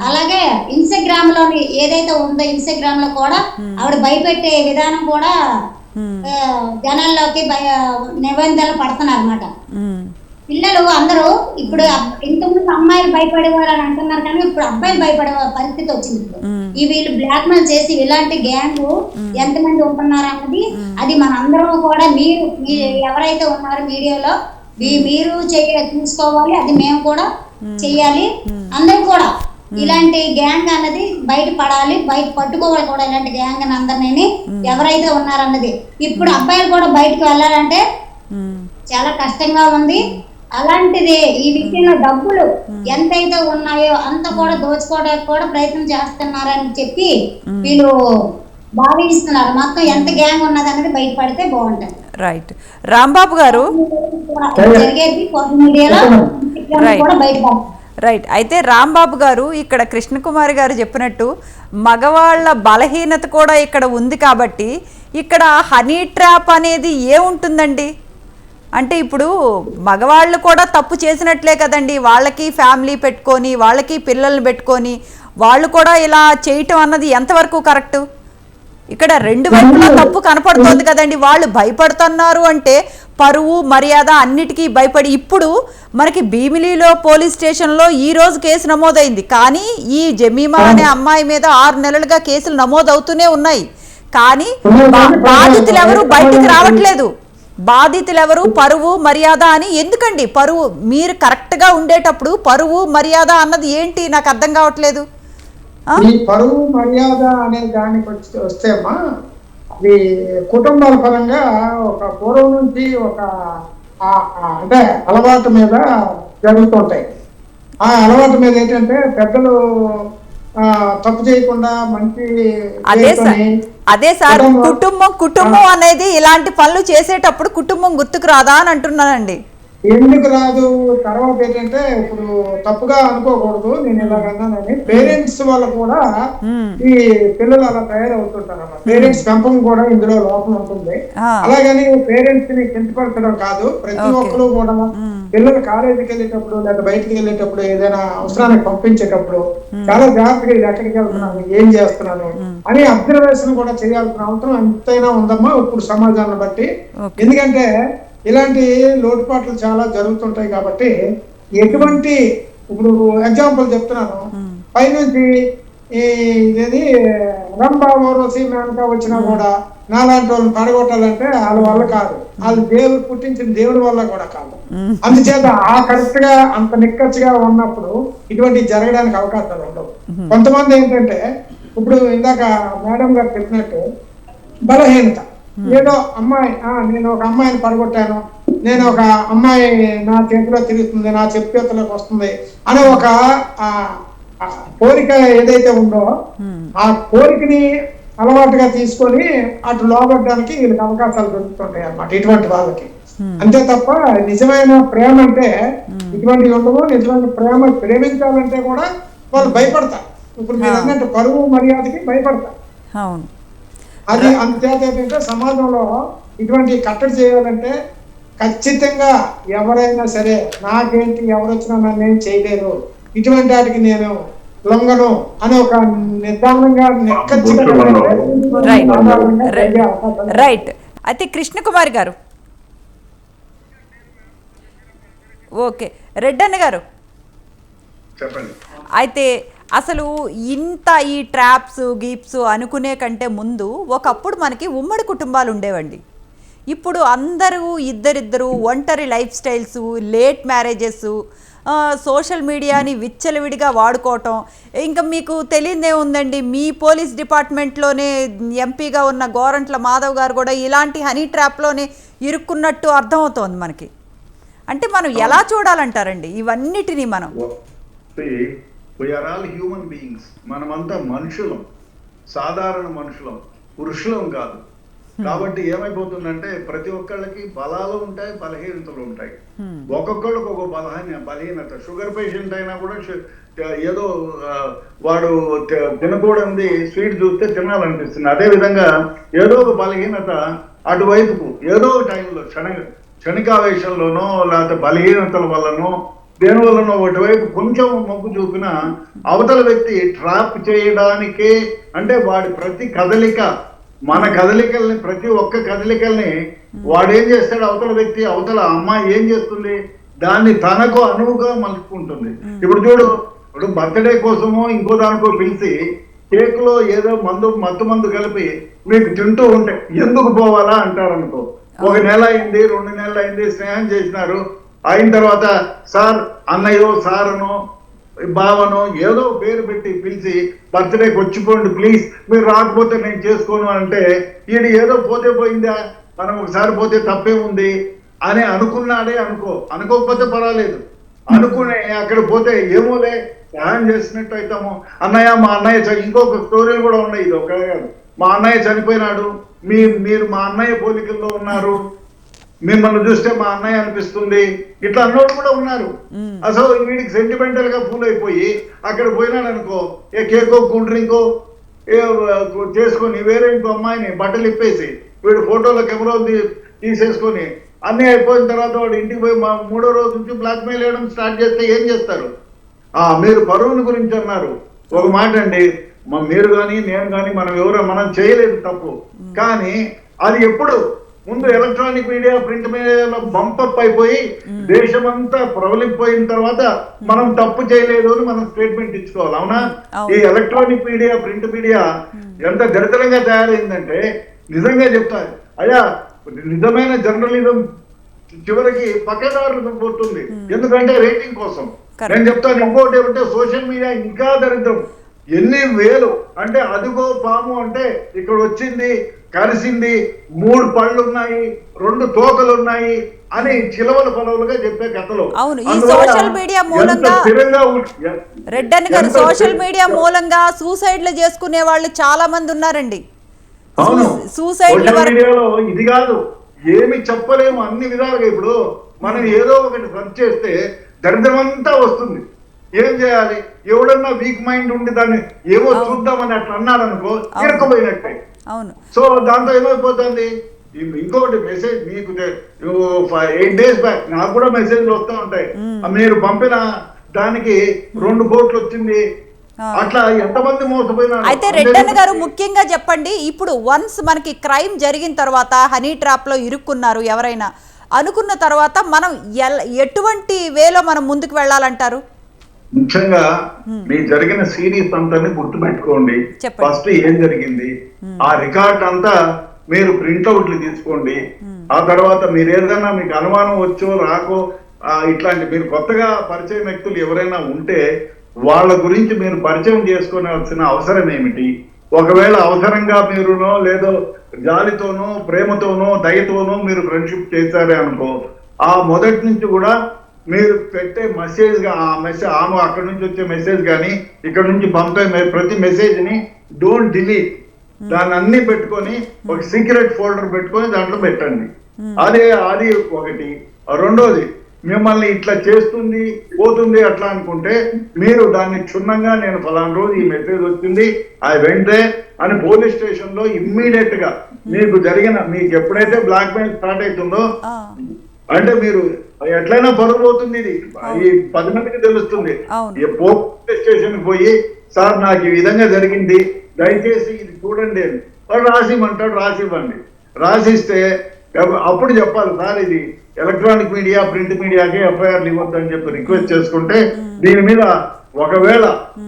అలాగే ఇన్స్టాగ్రామ్ లోని ఏదైతే ఉందో ఇన్స్టాగ్రామ్ లో కూడా ఆవిడ భయపెట్టే విధానం కూడా జనాల్లోకి నిబంధనలు పడుతున్నారు అన్నమాట. పిల్లలు అందరూ ఇప్పుడు ఇంతకుముందు అమ్మాయిలు భయపడేవారు అని అంటున్నారు కానీ ఇప్పుడు అబ్బాయిలు భయపడే పరిస్థితి వచ్చింది. ఈ వీళ్ళు బ్లాక్ మెయిల్ చేసి ఇలాంటి గ్యాంగ్ ఎంతమంది ఉంటున్నారు అన్నది అది మనందరం కూడా మీరు ఎవరైతే ఉన్నారో మీడియాలో మీరు చూసుకోవాలి, అది మేము కూడా చెయ్యాలి. అందరూ కూడా ఇలాంటి గ్యాంగ్ అన్నది బయట పడాలి, బయట పట్టుకోవాలి కూడా ఇలాంటి గ్యాంగ్ అందరినీ ఎవరైతే ఉన్నారన్నది. ఇప్పుడు అబ్బాయిలు కూడా బయటకు వెళ్ళాలంటే చాలా కష్టంగా ఉంది. అలాంటిది ఈ విషయంలో డబ్బులు ఎంతైతే ఉన్నాయో అంత కూడా దోచుకోవడానికి కూడా ప్రయత్నం చేస్తున్నారని చెప్పి వీళ్ళు భావిస్తున్నారు. మొత్తం ఎంత గ్యాంగ్ ఉన్నది అనేది బయటపడితే బాగుంటుంది. రైట్, రాంబాబు గారు జరిగేది సోషల్ మీడియాలో కూడా బయటపడుతుంది. రైట్, అయితే రాంబాబు గారు ఇక్కడ కృష్ణకుమారి గారు చెప్పినట్టు మగవాళ్ళ బలహీనత కూడా ఇక్కడ ఉంది కాబట్టి ఇక్కడ హనీ ట్రాప్ అనేది ఏముంటుందండి అంటే ఇప్పుడు మగవాళ్ళు కూడా తప్పు చేసినట్లే కదండి, వాళ్ళకి ఫ్యామిలీ పెట్టుకొని వాళ్ళకి పిల్లల్ని పెట్టుకొని వాళ్ళు కూడా ఇలా చేయటం అన్నది ఎంతవరకు కరెక్టు? ఇక్కడ రెండు వైపులా తప్పు కనపడుతోంది కదండి. వాళ్ళు భయపడుతున్నారు అంటే పరువు మర్యాద అన్నిటికీ భయపడి, ఇప్పుడు మనకి భీమిలిలో పోలీస్ స్టేషన్లో ఈ రోజు కేసు నమోదైంది. కానీ ఈ జమీమా అనే అమ్మాయి మీద 6 నెలలుగా కేసులు నమోదవుతూనే ఉన్నాయి. కానీ బాధితులు ఎవరు బయటికి రావట్లేదు. బాధితులు ఎవరు? పరువు మర్యాద అని. ఎందుకండి పరువు? మీరు కరెక్ట్గా ఉండేటప్పుడు పరువు మర్యాద అన్నది ఏంటి? నాకు అర్థం కావట్లేదు. ఈ పరువు మర్యాద అనే దానికి వస్తే అమ్మా, అది కుటుంబాల పరంగా ఒక పూర్వం నుంచి ఒక అంటే అలవాటు మీద జరుగుతుంటాయి. ఆ అలవాటు మీద ఏంటంటే పెద్దలు తప్పు చేయకుండా మంచి అదే సార్ కుటుంబం అనేది ఇలాంటి పనులు చేసేటప్పుడు కుటుంబం గుర్తుకు రాదా అని అంటున్నానండి. ఎందుకు రాదు? తర్వాత ఏంటంటే ఇప్పుడు తప్పుగా అనుకోకూడదు, నేను ఇలాగన్నానని పేరెంట్స్ వల్ల కూడా ఈ పిల్లలు అలా తయారవుతుంటారు అన్నమాట. పేరెంట్స్ పెంపకం కూడా ఇందులో లోపం ఉంటుంది. అలాగని పేరెంట్స్ ని కించపరచడం కాదు. ప్రతి ఒక్కరు కూడా పిల్లలు కాలేజీకి వెళ్ళేటప్పుడు లేదా బయటికి వెళ్ళేటప్పుడు ఏదైనా అవసరానికి పంపించేటప్పుడు చాలా జాగ్రత్తగా ఇది ఎక్కడికి వెళ్తున్నాను, ఏం చేస్తున్నాను అని అబ్జర్వేషన్ కూడా చేయాల్సిన అవసరం ఎంతైనా ఉందమ్మా ఇప్పుడు సమాజాన్ని బట్టి. ఎందుకంటే ఇలాంటి లోటుపాట్లు చాలా జరుగుతుంటాయి కాబట్టి ఎటువంటి, ఇప్పుడు ఎగ్జాంపుల్ చెప్తున్నాను, పైనుంచి ఇదేది రంభావరోసి మేనక వచ్చినా కూడా నాలాంటి వాళ్ళని పడగొట్టాలంటే వాళ్ళ వల్ల కాదు, వాళ్ళు దేవుడు పుట్టించిన దేవుడి వల్ల కూడా కాదు. అందుచేత ఆ కరెక్ట్ గా అంత నిక్కచ్చిగా ఉన్నప్పుడు ఇటువంటి జరగడానికి అవకాశాలు ఉండవు. కొంతమంది ఏంటంటే ఇప్పుడు ఇందాక మేడం గారు చెప్పినట్టు బలహీనత, ఏదో అమ్మాయి నేను ఒక అమ్మాయిని పడగొట్టాను, నేను ఒక అమ్మాయి నా చేతిలో తిరుగుతుంది, నా చేతిలోకి వస్తుంది అనే ఒక కోరిక ఏదైతే ఉందో ఆ కోరికని అలవాటుగా తీసుకొని అటు లోబడడానికి వీళ్ళకి అవకాశాలు దొరుకుతుంటాయి అన్నమాట ఇటువంటి వాళ్ళకి. అంతే తప్ప నిజమైన ప్రేమ అంటే ఇటువంటివి ఉండవు. నిజమైన ప్రేమించాలంటే కూడా వాళ్ళు భయపడతారు. ఇప్పుడు మీరు అన్నట్టు పరువు మర్యాదకి భయపడతారు. అది అంతేత ఏంటంటే సమాజంలో ఇటువంటి కట్టడి చేయాలంటే ఖచ్చితంగా ఎవరైనా సరే నాకేంటి, ఎవరు వచ్చినా నన్ను ఏం చేయలేరు, ఇటువంటి వాటికి నేను లొంగను అని ఒక నిర్ధారణంగా రైట్. అయితే కృష్ణకుమారి గారు, ఓకే, రెడ్డన్న గారు చెప్పండి. అయితే అసలు ఇంత ఈ ట్రాప్స్ గీప్స్ అనుకునే కంటే ముందు ఒకప్పుడు మనకి ఉమ్మడి కుటుంబాలు ఉండేవండి. ఇప్పుడు అందరూ ఇద్దరిద్దరు ఒంటరి life styles, late marriages, social మీడియాని విచ్చలవిడిగా వాడుకోవటం. ఇంకా మీకు తెలియదే ఉందండి, మీ పోలీస్ డిపార్ట్మెంట్లోనే ఎంపీగా ఉన్న గోరంట్ల మాధవ్ గారు కూడా ఇలాంటి హనీ ట్రాప్లోనే ఇరుక్కున్నట్టు అర్థమవుతోంది మనకి. అంటే మనం ఎలా చూడాలంటారండి ఇవన్నిటినీ? మనం వీఆర్ ఆల్ హ్యూమన్ బీయింగ్స్, మనమంతా మనుషులం, సాధారణ మనుషులం, పురుషులం కాదు. కాబట్టి ఏమైపోతుందంటే ప్రతి ఒక్కళ్ళకి బలాలు ఉంటాయి, బలహీనతలు ఉంటాయి. ఒక్కొక్కళ్ళకి ఒక బలహీనత. షుగర్ పేషెంట్ అయినా కూడా ఏదో వాడు తినకూడదు స్వీట్ చూస్తే తినాలనిపిస్తుంది. అదే విధంగా ఏదో ఒక బలహీనత అటువైపుకు ఏదో టైంలో క్షణికావేశంలోనో లేకపోతే బలహీనతల వల్లనో దేనివల్లనో ఒకటివైపు కొంచెం మొగ్గు చూపిన అవతల వ్యక్తి ట్రాప్ చేయడానికే, అంటే వాడి ప్రతి కదలిక, మన కదలికల్ని, ప్రతి ఒక్క కదలికల్ని వాడేం చేస్తాడు, అవతల వ్యక్తి, అవతల అమ్మాయి ఏం చేస్తుంది, దాన్ని తనకు అనువుగా మలుచుకుంటుంది. ఇప్పుడు చూడు, ఇప్పుడు బర్త్డే కోసమో ఇంకో దానికో పిలిచి కేక్ లో ఏదో మత్తు మందు కలిపి మీకు తింటూ ఉంటే ఎందుకు పోవాలా అంటారు అనుకో. 1 నెల అయింది, 2 నెలలు అయింది, స్నేహం చేసినారు, అయిన తర్వాత సార్ అన్నయ్యో సారనో బావనో ఏదో పేరు పెట్టి పిలిచి బర్త్డేకి వచ్చిపోండి ప్లీజ్, మీరు రాకపోతే నేను చేసుకోను అంటే ఈడు ఏదో పోతే పోయిందా, మనం ఒకసారి పోతే తప్పేముంది అని అనుకున్నాడే అనుకోకపోతే పర్వాలేదు, అనుకునే అక్కడ పోతే ఏమోలే సహాయం చేసినట్టు అవుతాము. అన్నయ్య మా అన్నయ్య ఇంకొక స్టోరీలు కూడా ఉన్నాయి, ఇది ఒక కాదు, మా అన్నయ్య చనిపోయినాడు, మీరు మా అన్నయ్య పోలికల్లో ఉన్నారు, మిమ్మల్ని చూస్తే మా అన్నయ్య అనిపిస్తుంది, ఇట్లా అన్నోళ్ళు కూడా ఉన్నారు. అసలు వీడికి సెంటిమెంటల్ గా ఫూల్ అయిపోయి అక్కడ పోయినాడు అనుకో, ఏ కేకో కూల్ డ్రింకో చేసుకొని వేరే ఇంకో అమ్మాయిని బట్టలు ఇప్పేసి వీడు ఫోటోలో కెమెరా తీసేసుకొని అన్నీ అయిపోయిన తర్వాత వాడు ఇంటికి పోయి 3వ రోజు నుంచి బ్లాక్ మెయిల్ వేయడం స్టార్ట్ చేస్తే ఏం చేస్తారు? మీరు పరువుని గురించి అన్నారు. ఒక మాట అండి, మీరు కానీ నేను కానీ మనం చేయలేదు తప్పు. కానీ అది ఎప్పుడు ముందు ఎలక్ట్రానిక్ మీడియా ప్రింట్ మీడియాలో బంపప్ అయిపోయి దేశమంతా ప్రబలిపోయిన తర్వాత మనం తప్పు చేయలేదు అని మనం స్టేట్మెంట్ ఇచ్చుకోవాలి. అవునా? ఈ ఎలక్ట్రానిక్ మీడియా ప్రింట్ మీడియా ఎంత దరిద్రంగా తయారైందంటే నిజంగా చెప్తారు అయ్యా, నిజమైన జర్నలిజం చివరికి పక్కదారులకు పోతుంది. ఎందుకంటే రేటింగ్ కోసం. నేను చెప్తాను ఇంకోటి ఏమంటే సోషల్ మీడియా ఇంకా దరిద్రం. ఎన్ని వేలు అంటే అదిగో పాము అంటే ఇక్కడ వచ్చింది, కరిసింది, 3 పళ్ళు ఉన్నాయి, 2 తోకలు ఉన్నాయి అని చిలవల పలవలుగా చెప్పే కథలు. అవును, ఈ సోషల్ మీడియా మూలంగా రెడ్డన్ గారు సోషల్ మీడియా మూలంగా సూసైడ్లు చేసుకునే వాళ్ళు చాలా మంది ఉన్నారండి. అవును, సూసైడ్ మీడియాలో ఇది కాదు, ఏమి చెప్పలేము అన్ని విధాలుగా. ఇప్పుడు మనం ఏదో ఒకటి సర్చ్ చేస్తే దరిద్రం అంతా వస్తుంది. ఏం చేయాలి? ఎవడన్నా వీక్ మైండ్ ఉండి దాన్ని ఏవో చూద్దామని అట్లా అన్నాడు అనుకో, ఇరుక్కుపోయినట్టే. అవును. సో దాంతో ఏమైపోతుంది? ఇంకొకటి మెసేజ్ మీకు 8 days బ్యాక్ నాకు కూడా మెసేజ్లు వస్తూ ఉంటాయి, మీరు పంపిన దానికి 2 కోట్లు వచ్చింది, అట్లా ఎంతమంది మోసపోయినారు. అయితే రెడ్డన్న గారు ముఖ్యంగా చెప్పండి, ఇప్పుడు వన్స్ మనకి క్రైమ్ జరిగిన తర్వాత హనీ ట్రాప్ లో ఇరుక్కున్నారు ఎవరైనా అనుకున్న తర్వాత మనం ఎటువంటి వేలో మనం ముందుకు వెళ్ళాలంటారు? ముఖ్యంగా మీ జరిగిన సిరీస్ అంతా గుర్తుపెట్టుకోండి. ఫస్ట్ ఏం జరిగింది ఆ రికార్డ్ అంతా మీరు ప్రింట్అవుట్లు తీసుకోండి. ఆ తర్వాత మీరు ఏదైనా మీకు అనుమానం వచ్చో రాకో ఇట్లాంటి మీరు కొత్తగా పరిచయం వ్యక్తులు ఎవరైనా ఉంటే వాళ్ళ గురించి మీరు పరిచయం చేసుకోవాల్సిన అవసరం ఏమిటి? ఒకవేళ అవసరంగా మీరునో లేదో జాలితోనో ప్రేమతోనో దయతోనో మీరు ఫ్రెండ్షిప్ చేశారే అనుకో, ఆ మొదటి నుంచి కూడా మీరు పెట్టే మెసేజ్ ఆమె అక్కడ నుంచి వచ్చే మెసేజ్ కానీ ఇక్కడ నుంచి పంపే ప్రతి మెసేజ్ ని డోంట్ డిలీట్, దాన్ని అన్ని పెట్టుకొని ఒక సీక్రెట్ ఫోల్డర్ పెట్టుకొని దాంట్లో పెట్టండి. అది ఒకటి. రెండోది, మిమ్మల్ని ఇట్లా చేస్తుంది పోతుంది అట్లా అనుకుంటే మీరు దాన్ని క్షుణ్ణంగా నేను ఫలానా రోజు ఈ మెసేజ్ వచ్చింది అది వెంటనే అని పోలీస్ స్టేషన్ లో ఇమ్మీడియట్ గా మీకు ఎప్పుడైతే బ్లాక్ మెయిల్ స్టార్ట్ అవుతుందో అంటే మీరు ఎట్లయినా పరుగు పోతుంది. ఇది ఈ 10 మందికి తెలుస్తుంది. పోలీస్ స్టేషన్ పోయి సార్ నాకు ఈ విధంగా జరిగింది దయచేసి ఇది చూడండి అని వాడు రాసిమంటాడు, రాసివ్వండి. రాసిస్తే అప్పుడు చెప్పాలి సార్ ఇది ఎలక్ట్రానిక్ మీడియా ప్రింట్ మీడియాకి ఎఫ్ఐఆర్లు ఇవ్వద్దని చెప్పి రిక్వెస్ట్ చేసుకుంటే దీని మీద ఒకవేళ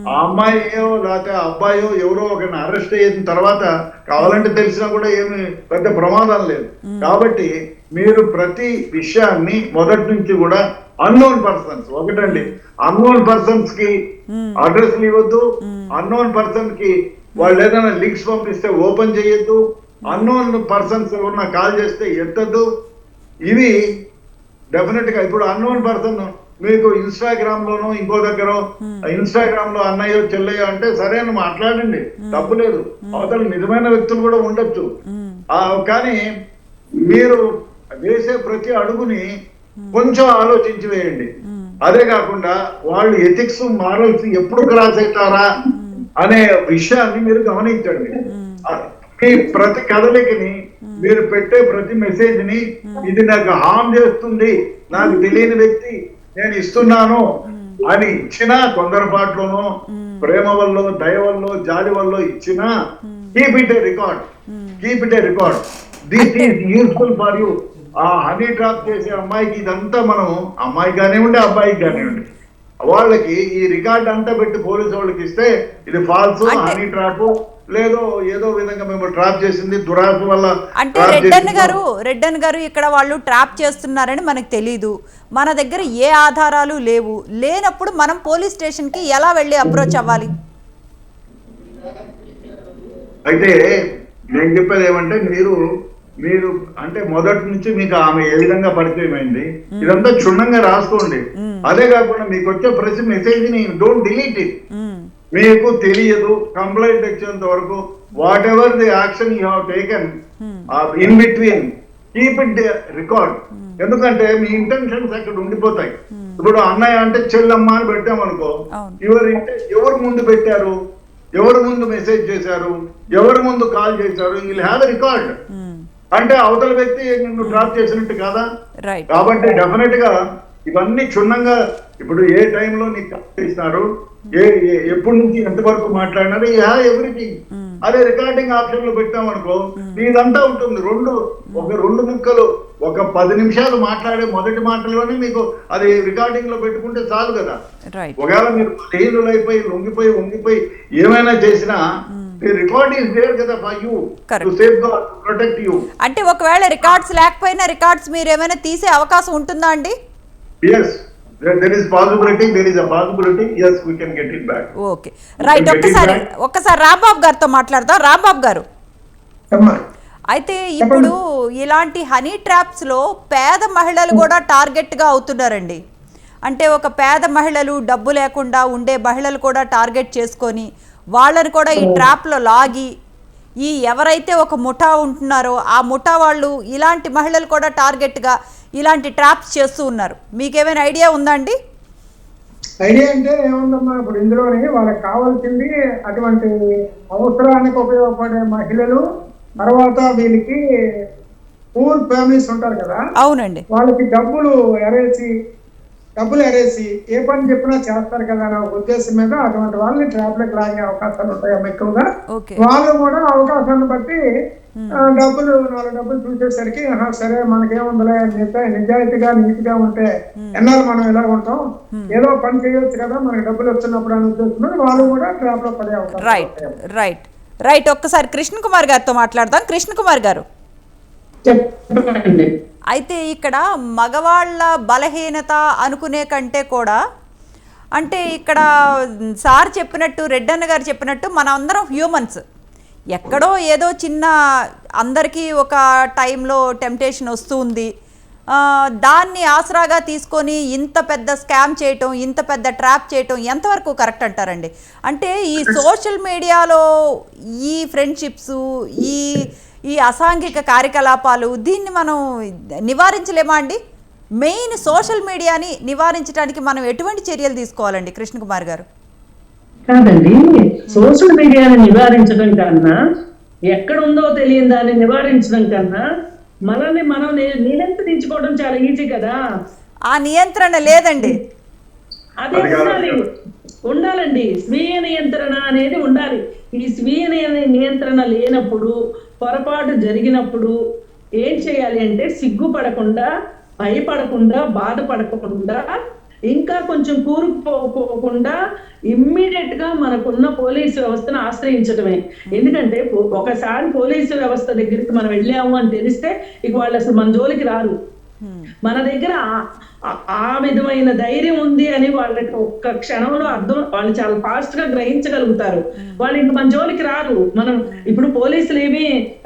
ఆ అమ్మాయియో లేకపోతే అబ్బాయో ఎవరో ఒకరిని అరెస్ట్ అయిన తర్వాత కావాలంటే తెలిసినా కూడా ఏమి పెద్ద ప్రమాదం లేదు. కాబట్టి మీరు ప్రతి విషయాన్ని మొదటి నుంచి కూడా అన్నోన్ పర్సన్స్ ఒకటండి, అన్నోన్ పర్సన్స్ కి అడ్రస్లు ఇవ్వద్దు, అన్నోన్ పర్సన్ కి వాళ్ళు ఏదైనా లింక్స్ పంపిస్తే ఓపెన్ చేయొద్దు, అన్నోన్ పర్సన్స్ ఎవరన్నా కాల్ చేస్తే ఎత్తద్దు. ఇవి డెఫినెట్ గా ఇప్పుడు అన్నోన్ పర్సన్ మీకు ఇన్స్టాగ్రామ్ లోనో ఇంకో దగ్గర ఇన్స్టాగ్రామ్ లో అన్నయ్యో చెల్లయ్యో అంటే సరే అని మాట్లాడండి, తప్పులేదు. అవతల నిజమైన వ్యక్తులు కూడా ఉండొచ్చు. కానీ మీరు వేసే ప్రతి అడుగుని కొంచెం ఆలోచించి వేయండి. అదే కాకుండా వాళ్ళు ఎథిక్స్ మారల్స్ ఎప్పుడు క్రాస్ అవుతారా అనే విషయాన్ని మీరు గమనించండి. మీ ప్రతి కదలికని మీరు పెట్టే ప్రతి మెసేజ్ ని ఇది నాకు హామ్ చేస్తుంది, నాకు తెలియని వ్యక్తి నేను ఇస్తున్నాను అని ఇచ్చినా తొందరపాటులోనో ప్రేమ వల్ల దయ వల్ల జాలి వల్ల ఇచ్చినా keep it A record, keep it A record. This is useful for you. ఆ హనీ ట్రాప్ చేసే అమ్మాయికి ఇదంతా మనం అమ్మాయికి కానివ్వండి అబ్బాయికి కానివ్వండి వాళ్ళకి ఈ రికార్డ్ అంతా పెట్టి పోలీసు వాళ్ళకి ఇస్తే ఇది ఫాల్స్ హనీ ట్రాప్ లేదో ఏదో విధంగా మేము ట్రాప్ చేసింది దురాశ వల్ల. అంటే రెడ్డన్ గారు ఇక్కడ వాళ్ళు ట్రాప్ చేస్తున్నారని మనకు తెలీదు, మన దగ్గర ఏ ఆధారాలు లేనప్పుడు మనం పోలీస్ స్టేషన్ కి ఎలా వెళ్ళి అప్రోచ్ అవ్వాలి? అయితే నేను చెప్పేది ఏమంటే మీరు అంటే మొదటి నుంచి మీకు ఆమె ఏ విధంగా పరిచయం అయింది ఇదంతా క్షుణ్ణంగా రాసుకోండి. అదే కాకుండా మీకు వచ్చే ప్రతి మెసేజ్ ని డోంట్ డిలీట్ ఇట్. మీకు తెలియదు కంప్లైంట్ వచ్చేంత వరకు what ever the action you have taken in between keep it record. ఎందుకంటే మీ ఇంటెన్షన్స్ అక్కడ ఉండిపోతాయి. ఇప్పుడు అన్నయ్య అంటే చెల్లమ్మ అని పెట్టామనుకో, ఎవరు ముందు పెట్టారు, ఎవరు ముందు మెసేజ్ చేశారు, ఎవరు ముందు కాల్ చేశారు, you will have a record. అంటే అవతల వ్యక్తి నిన్ను డ్రాప్ చేసినట్టు కాదా? కాబట్టి డెఫినెట్ గా ఇవన్నీ క్షుణ్ణంగా ఇప్పుడు ఏ టైంలో నీకు కాల్ చేసినారు, ఎప్పటి నుంచి ఎంతవరకు మాట్లాడినారు, ఎవ్రీథింగ్. అదే రికార్డింగ్ ఆప్షన్ లో పెట్టాం అనుకో నీదంతా ఉంటుంది. రెండు ముక్కలు ఒక 10 నిమిషాలు మాట్లాడే మొదటి మాటలోనే మీకు అది రికార్డింగ్ లో పెట్టుకుంటే చాలు కదా. ఒకవేళ మీరు బలహీనులు అయిపోయి వంగిపోయి ఏమైనా చేసినా రికార్డ్ ఈస్ దేర్ కదా for you to safe God, protect you. అంటే ఒకవేళ రికార్డ్స్ లేకపోయినా రికార్డ్స్ మీరు ఏమైనా తీసే అవకాశం ఉంటుందా అండి? yes, there is a possibility, yes, we can get it back. Okay, right. ఒక్కసారి రాంబాబు గారితో మాట్లాడదాం. రాంబాబు గారు, అయితే ఇప్పుడు ఇలాంటి హనీ ట్రాప్స్లో పేద మహిళలు కూడా టార్గెట్గా అవుతున్నారండి. అంటే ఒక పేద మహిళలు, డబ్బు లేకుండా ఉండే మహిళలు కూడా టార్గెట్ చేసుకొని వాళ్ళని కూడా ఈ ట్రాప్లో లాగి, ఈ ఎవరైతే ఒక ముఠా ఉంటున్నారో ఆ ముఠా వాళ్ళు ఇలాంటి మహిళలు కూడా టార్గెట్గా ఇలాంటి ట్రాప్స్ చేస్తూ ఉన్నారు. మీకేమైనా ఐడియా ఉందా అండి? ఐడియా అంటే ఏముందమ్మా, ఇప్పుడు ఇందులోని వాళ్ళకి కావాల్సింది అటువంటి అవసరానికి ఉపయోగపడే మహిళలు, తర్వాత వీళ్ళకి పూర్ ఫ్యామిలీస్ ఉంటారు కదా, అవునండి, వాళ్ళకి డబ్బులు ఎరేసి ఏ పని చెప్పినా చేస్తారు కదా అనే ఒక ఉద్దేశం మీద అటువంటి వాళ్ళని ట్రాప్ లోకి లాగే అవకాశాలు ఉంటాయమ్మా ఎక్కువగా. వాళ్ళు కూడా అవకాశాన్ని బట్టి నాలుగు డబ్బులు చూసేసరికి సరే మనకేముందలే, నిజాయితీగా నీతిగా ఉంటే ఎన్నాళ్ళు మనం ఇలా ఉంటాం, ఏదో పని చేయొచ్చు కదా మనకి డబ్బులు వచ్చినప్పుడు అనే ఉద్దేశంలో వాళ్ళు కూడా ట్రాప్ లో పడే అవకాశం. రైట్. ఒక్కసారి కృష్ణ కుమార్ గారితో మాట్లాడదాం. కృష్ణ కుమార్ గారు, అయితే ఇక్కడ మగవాళ్ళ బలహీనత అనుకునే కంటే కూడా, అంటే ఇక్కడ సార్ చెప్పినట్టు, రెడ్డన్న గారు చెప్పినట్టు మన అందరం హ్యూమన్స్. ఎక్కడో ఏదో చిన్న అందరికీ ఒక టైంలో టెంప్టేషన్ వస్తుంది, దాన్ని ఆసరాగా తీసుకొని ఇంత పెద్ద స్కామ్ చేయటం, ఇంత పెద్ద ట్రాప్ చేయటం ఎంతవరకు కరెక్ట్ అంటారండి? అంటే ఈ సోషల్ మీడియాలో ఈ ఫ్రెండ్షిప్స్, ఈ అసాంఘిక కార్యకలాపాలు, దీన్ని మనం నివారించలేమా అండి? మెయిన్ సోషల్ మీడియాని నివారించడానికి మనం ఎటువంటి చర్యలు తీసుకోవాలండి కృష్ణ కుమార్ గారు? కాదండి, సోషల్ మీడియాని నివారించడం కన్నా, ఎక్కడ ఉందో తెలియని దాన్ని నివారించడం కన్నా మనల్ని మనం నియంత్రించుకోవడం చాలా ఈజీ కదా. ఆ నియంత్రణ లేదండి. అదే ఉండాలండి, స్వీయ నియంత్రణ అనేది ఉండాలి. ఈ స్వీయ నియంత్రణ లేనప్పుడు, పొరపాటు జరిగినప్పుడు ఏం చేయాలి అంటే సిగ్గుపడకుండా, భయపడకుండా, బాధపడకుండా, ఇంకా కొంచెం కూరుకుపోకుండా ఇమ్మీడియట్ గా మనకున్న పోలీసు వ్యవస్థను ఆశ్రయించడమే. ఎందుకంటే ఒకసారి పోలీసు వ్యవస్థ దగ్గరికి మనం వెళ్ళాము అని తెలిస్తే ఇక వాళ్ళు అసలు మన జోలికి రారు. మన దగ్గర ఆ విధమైన ధైర్యం ఉంది అని వాళ్ళకి ఒక్క క్షణంలో అర్థం, వాళ్ళు చాలా ఫాస్ట్ గా గ్రహించగలుగుతారు. వాళ్ళు ఇంక మన జోలికి రారు. మనం ఇప్పుడు పోలీసులు ఏమి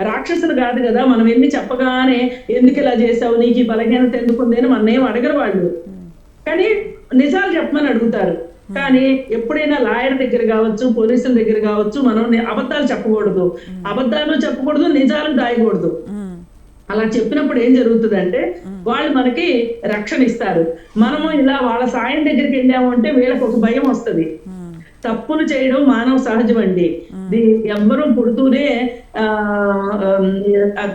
రాక్షసులు కాదు కదా, మనం ఎన్ని చెప్పగానే ఎందుకు ఇలా చేసావు, నీకు ఈ బలహీనత ఎందుకుంది అని మన ఏం అడగరు వాళ్ళు. కానీ నిజాలు చెప్పమని అడుగుతారు. కానీ ఎప్పుడైనా లాయర్ దగ్గర కావచ్చు, పోలీసుల దగ్గర కావచ్చు, మనం అబద్ధాలు చెప్పకూడదు, నిజాలు దాయకూడదు. అలా చెప్పినప్పుడు ఏం జరుగుతుందంటే వాళ్ళు మనకి రక్షణ ఇస్తారు. మనము ఇలా వాళ్ళ సాయం దగ్గరికి వెళ్ళాము అంటే వీళ్ళకి ఒక భయం వస్తుంది. తప్పులు చేయడం మానవ సహజం అండి. ఎవరు పుడుతూనే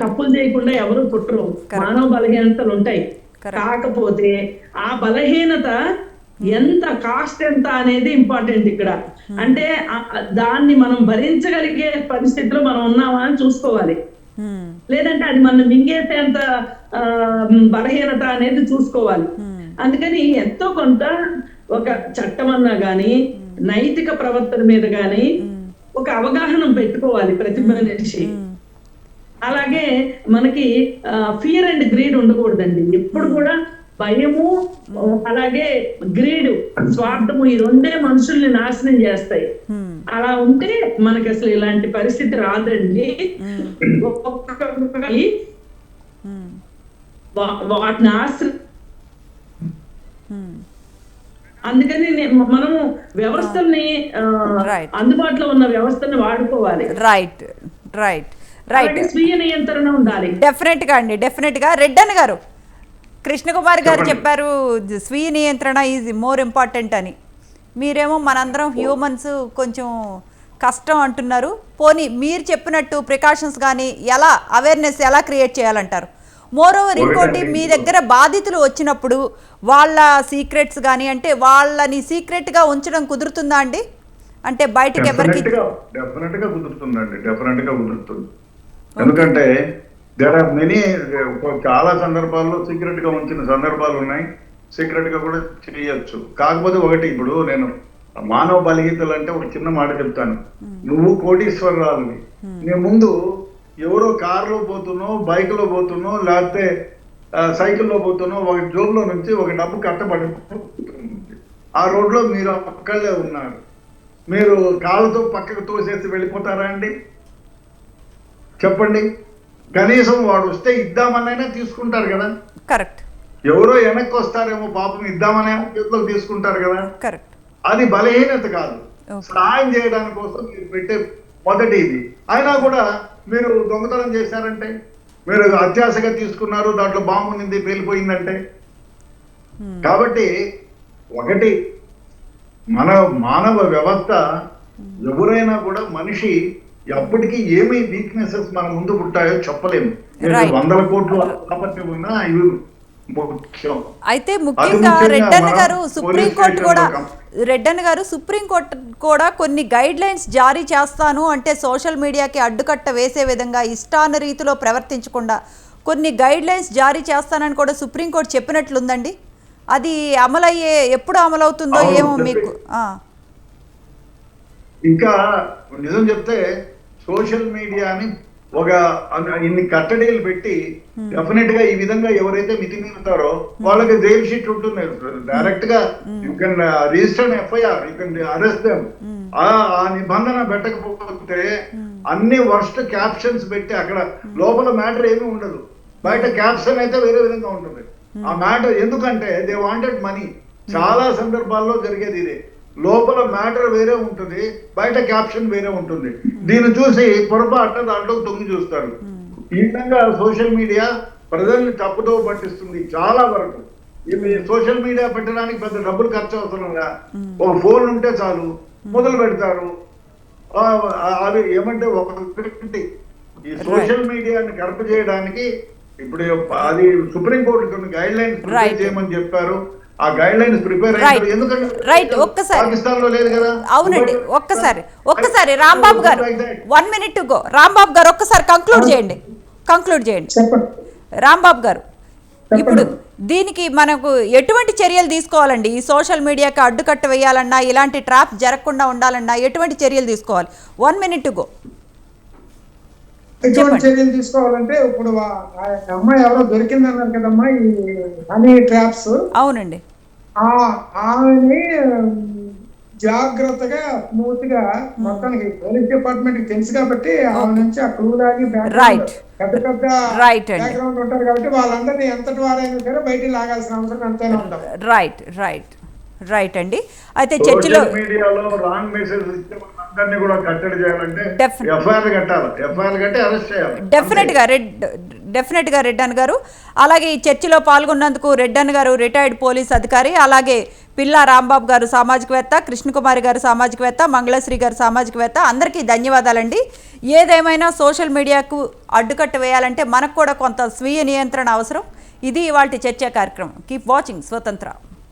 తప్పులు చేయకుండా ఎవరు పుట్టరు. మానవ బలహీనతలు ఉంటాయి. కాకపోతే ఆ బలహీనత ఎంత కాస్ట్ ఎంత అనేది ఇంపార్టెంట్ ఇక్కడ. అంటే దాన్ని మనం భరించగలిగే పరిస్థితిలో మనం ఉన్నామా అని చూసుకోవాలి. లేదంటే అది మనం మింగేసేంత బలహీనత అనేది చూసుకోవాలి. అందుకని ఎంతో కొంత ఒక చట్టం అన్నా గాని, నైతిక ప్రవర్తన మీద గాని ఒక అవగాహన పెట్టుకోవాలి ప్రతి మనిషి. అలాగే మనకి ఫియర్ అండ్ గ్రీడ్ ఉండకూడదండి. ఎప్పుడు కూడా భయము, అలాగే గ్రీడ్, స్వార్థము, ఈ రెండే మనుషుల్ని నాశనం చేస్తాయి. అలా ఉంటే మనకి అసలు ఇలాంటి పరిస్థితి రాదండి. వాటిని అందుకని మనము వ్యవస్థల్ని, అందుబాటులో ఉన్న వ్యవస్థని వాడుకోవాలి. రైట్. స్వీయ నియంత్రణ ఉండాలి. డెఫినెట్ గా రెడ్డన్న గారు, కృష్ణ కుమార్ గారు చెప్పారు స్వీయ నియంత్రణ ఈజ్ మోర్ ఇంపార్టెంట్ అని. మీరేమో మనందరం హ్యూమన్స్, కొంచెం కష్టం అంటున్నారు. పోనీ మీరు చెప్పినట్టు ప్రికాషన్స్ కానీ అవేర్నెస్ ఎలా క్రియేట్ చేయాలంటారు? మోరోవర్ ఇంకోటి, ఒకటండి. మీ దగ్గర బాధితులు వచ్చినప్పుడు వాళ్ళ సీక్రెట్స్ కానీ అంటే వాళ్ళని సీక్రెట్గా ఉంచడం కుదురుతుందా అండి? అంటే బయటకి ఎవరికి డెఫినెట్ గా కుదురుతుందండి, డెఫినెట్ గా కుదురుతుంది. ఎందుకంటే దేర్ ఆర్ మెనీ, చాలా సందర్భాల్లో సీక్రెట్ గా ఉంచిన సందర్భాలు ఉన్నాయి, సీక్రెట్ గా కూడా చేయొచ్చు. కాకపోతే ఒకటి, ఇప్పుడు నేను మానవ బలహీనతలు అంటే ఒక చిన్న మాట చెప్తాను. నువ్వు కోటీశ్వరరాలని, నేను ముందు ఎవరో కారులో పోతున్నావు, బైక్ లో పోతున్నావు, లేకపోతే సైకిల్లో పోతున్నావు, ఒక జోబులో నుంచి ఒక డబ్బు కట్టబడి ఆ రోడ్లో మీరు ఒక్కళ్ళే ఉన్నారు. మీరు కాళ్ళతో పక్కకు తోసేసి వెళ్ళిపోతారా అండి? చెప్పండి. కనీసం వాడు వస్తే ఇద్దామనైనా తీసుకుంటారు కదా. కరెక్ట్. ఎవరో వెనక్కి వస్తారేమో పాపం, ఇద్దామనైనా చేతిలో తీసుకుంటారు కదా. కరెక్ట్. అది బలహీనత కాదు, Okay. సహాయం చేయడానికి కోసం మీరు పెట్టే మొదటి ఇది. అయినా కూడా మీరు దొంగతనం చేశారంటే, మీరు అత్యాశగా తీసుకున్నారు, దాంట్లో బాంబు ఉంది పేలిపోయిందంటే. కాబట్టి ఒకటి, మన మానవ వ్యవస్థ, ఎవరైనా కూడా మనిషి ఎప్పటికీ ఏమి వీక్నెసెస్ మన ముందు పుట్టాయో చెప్పలేము. Right. 100 కోట్లు ఆపత్తి ఉన్నా ఇవి ముఖ్యం. అయితే ముఖ్యంగా రెడ్డన్న గారు సుప్రీంకోర్టు కూడా కొన్ని గైడ్ లైన్స్ జారీ చేస్తాను అంటే సోషల్ మీడియాకి అడ్డుకట్ట వేసే విధంగా ఇష్టాన రీతిలో ప్రవర్తించకుండా కొన్ని గైడ్ లైన్స్ జారీ చేస్తానని కూడా సుప్రీంకోర్టు చెప్పినట్లుందండి. అది ఎప్పుడు అమలవుతుందో ఏమో మీకు. ఇంకా నిజం చెప్తే సోషల్ మీడియాని ఒక ఇన్ని కట్టడీలు పెట్టి డెఫినెట్ గా ఈ విధంగా ఎవరైతే మితిమీరుతారో వాళ్ళకి జైల్ షీట్ ఉంటుంది. డైరెక్ట్ గా you can register FIR, you can arrest them. ఆ నిబంధన పెట్టకపోతే అన్ని వర్స్ట్ క్యాప్షన్స్ పెట్టి అక్కడ లోపల మ్యాటర్ ఏమీ ఉండదు, బయట క్యాప్షన్ అయితే వేరే విధంగా ఉంటుంది. ఆ మ్యాటర్ ఎందుకంటే దే వాంటెడ్ మనీ. చాలా సందర్భాల్లో జరిగేది ఇదే, లోపల మ్యాటర్ వేరే ఉంటుంది, బయట క్యాప్షన్ వేరే ఉంటుంది. దీన్ని చూసి పొరపాటున దాంట్లో తొంగి చూస్తారు. ఈ విధంగా సోషల్ మీడియా ప్రజల్ని తప్పుదో పట్టిస్తుంది చాలా వరకు. ఇవి సోషల్ మీడియా పెట్టడానికి పెద్ద డబ్బులు ఖర్చు అవసరంగా, ఒక ఫోన్ ఉంటే చాలు మొదలు పెడతారు. అది ఏమంటే ఒకటి, ఈ సోషల్ మీడియాని కరెక్ట్ చేయడానికి ఇప్పుడు అది సుప్రీంకోర్టు కొన్ని గైడ్ లైన్స్ ప్రిపేర్ చేయమని చెప్పారు. ఆ గైడ్ లైన్స్ ప్రిపేర్ అయ్యారు. ఎందుకంటే పాకిస్తాన్ లో లేదు కదా. అవునండి. ఒక్కసారి రాంబాబు గారు 1 minute టు గో. రాంబాబు గారు ఒక్కసారి కంక్లూడ్ చేయండి. రాంబాబు గారు, ఇప్పుడు దీనికి మనకు ఎటువంటి చర్యలు తీసుకోవాలండి? ఈ సోషల్ మీడియాకి అడ్డుకట్ట వేయాలన్నా, ఇలాంటి ట్రాప్ జరగకుండా ఉండాలన్నా ఎటువంటి చర్యలు తీసుకోవాలి? 1 minute టు గో. ఎటువంటి చర్యలు తీసుకోవాలంటే, ఇప్పుడు అమ్మాయి ఎవరో దొరికిందన్నారు కదమ్మా ఈ హనీ ట్రాప్స్. అవునండి. ఆమెని జాగ్రత్తగా స్మూత్ గా మొత్తానికి పోలీస్ డిపార్ట్మెంట్ కి తెలుసు కాబట్టి ఆమె నుంచి ఆ క్లూ లాగి పెద్ద పెద్ద బ్యాక్గ్రౌండ్ ఉంటారు కాబట్టి వాళ్ళందరినీ ఎంతటి వారైనా సరే బయటికి లాగాల్సిన అవసరం ఎంతైనా ఉంటుంది. రైట్ అండి. అయితే చర్చలో మీడియాలో రాంగ్ మెసేజ్ ఇచ్చే అందరినీ కూడా కట్టడి చేయాలంటే ఎఫ్ఐఆర్ కట్టాలి, ఎఫ్ఐఆర్ కట్టి అరెస్ట్ చేయాలి. డెఫినెట్గా రెడ్డన్ గారు. అలాగే ఈ చర్చలో పాల్గొన్నందుకు రెడ్డన్ గారు రిటైర్డ్ పోలీస్ అధికారి, అలాగే పిల్లా రాంబాబు గారు సామాజికవేత్త, కృష్ణకుమారి గారు సామాజికవేత్త, మంగళశ్రీ గారు సామాజికవేత్త, అందరికీ ధన్యవాదాలండి. ఏదేమైనా సోషల్ మీడియాకు అడ్డుకట్ట వేయాలంటే మనకు కూడా కొంత స్వీయ నియంత్రణ అవసరం. ఇది ఇవాల్టి చర్చా కార్యక్రమం. కీప్ వాచింగ్ స్వతంత్ర.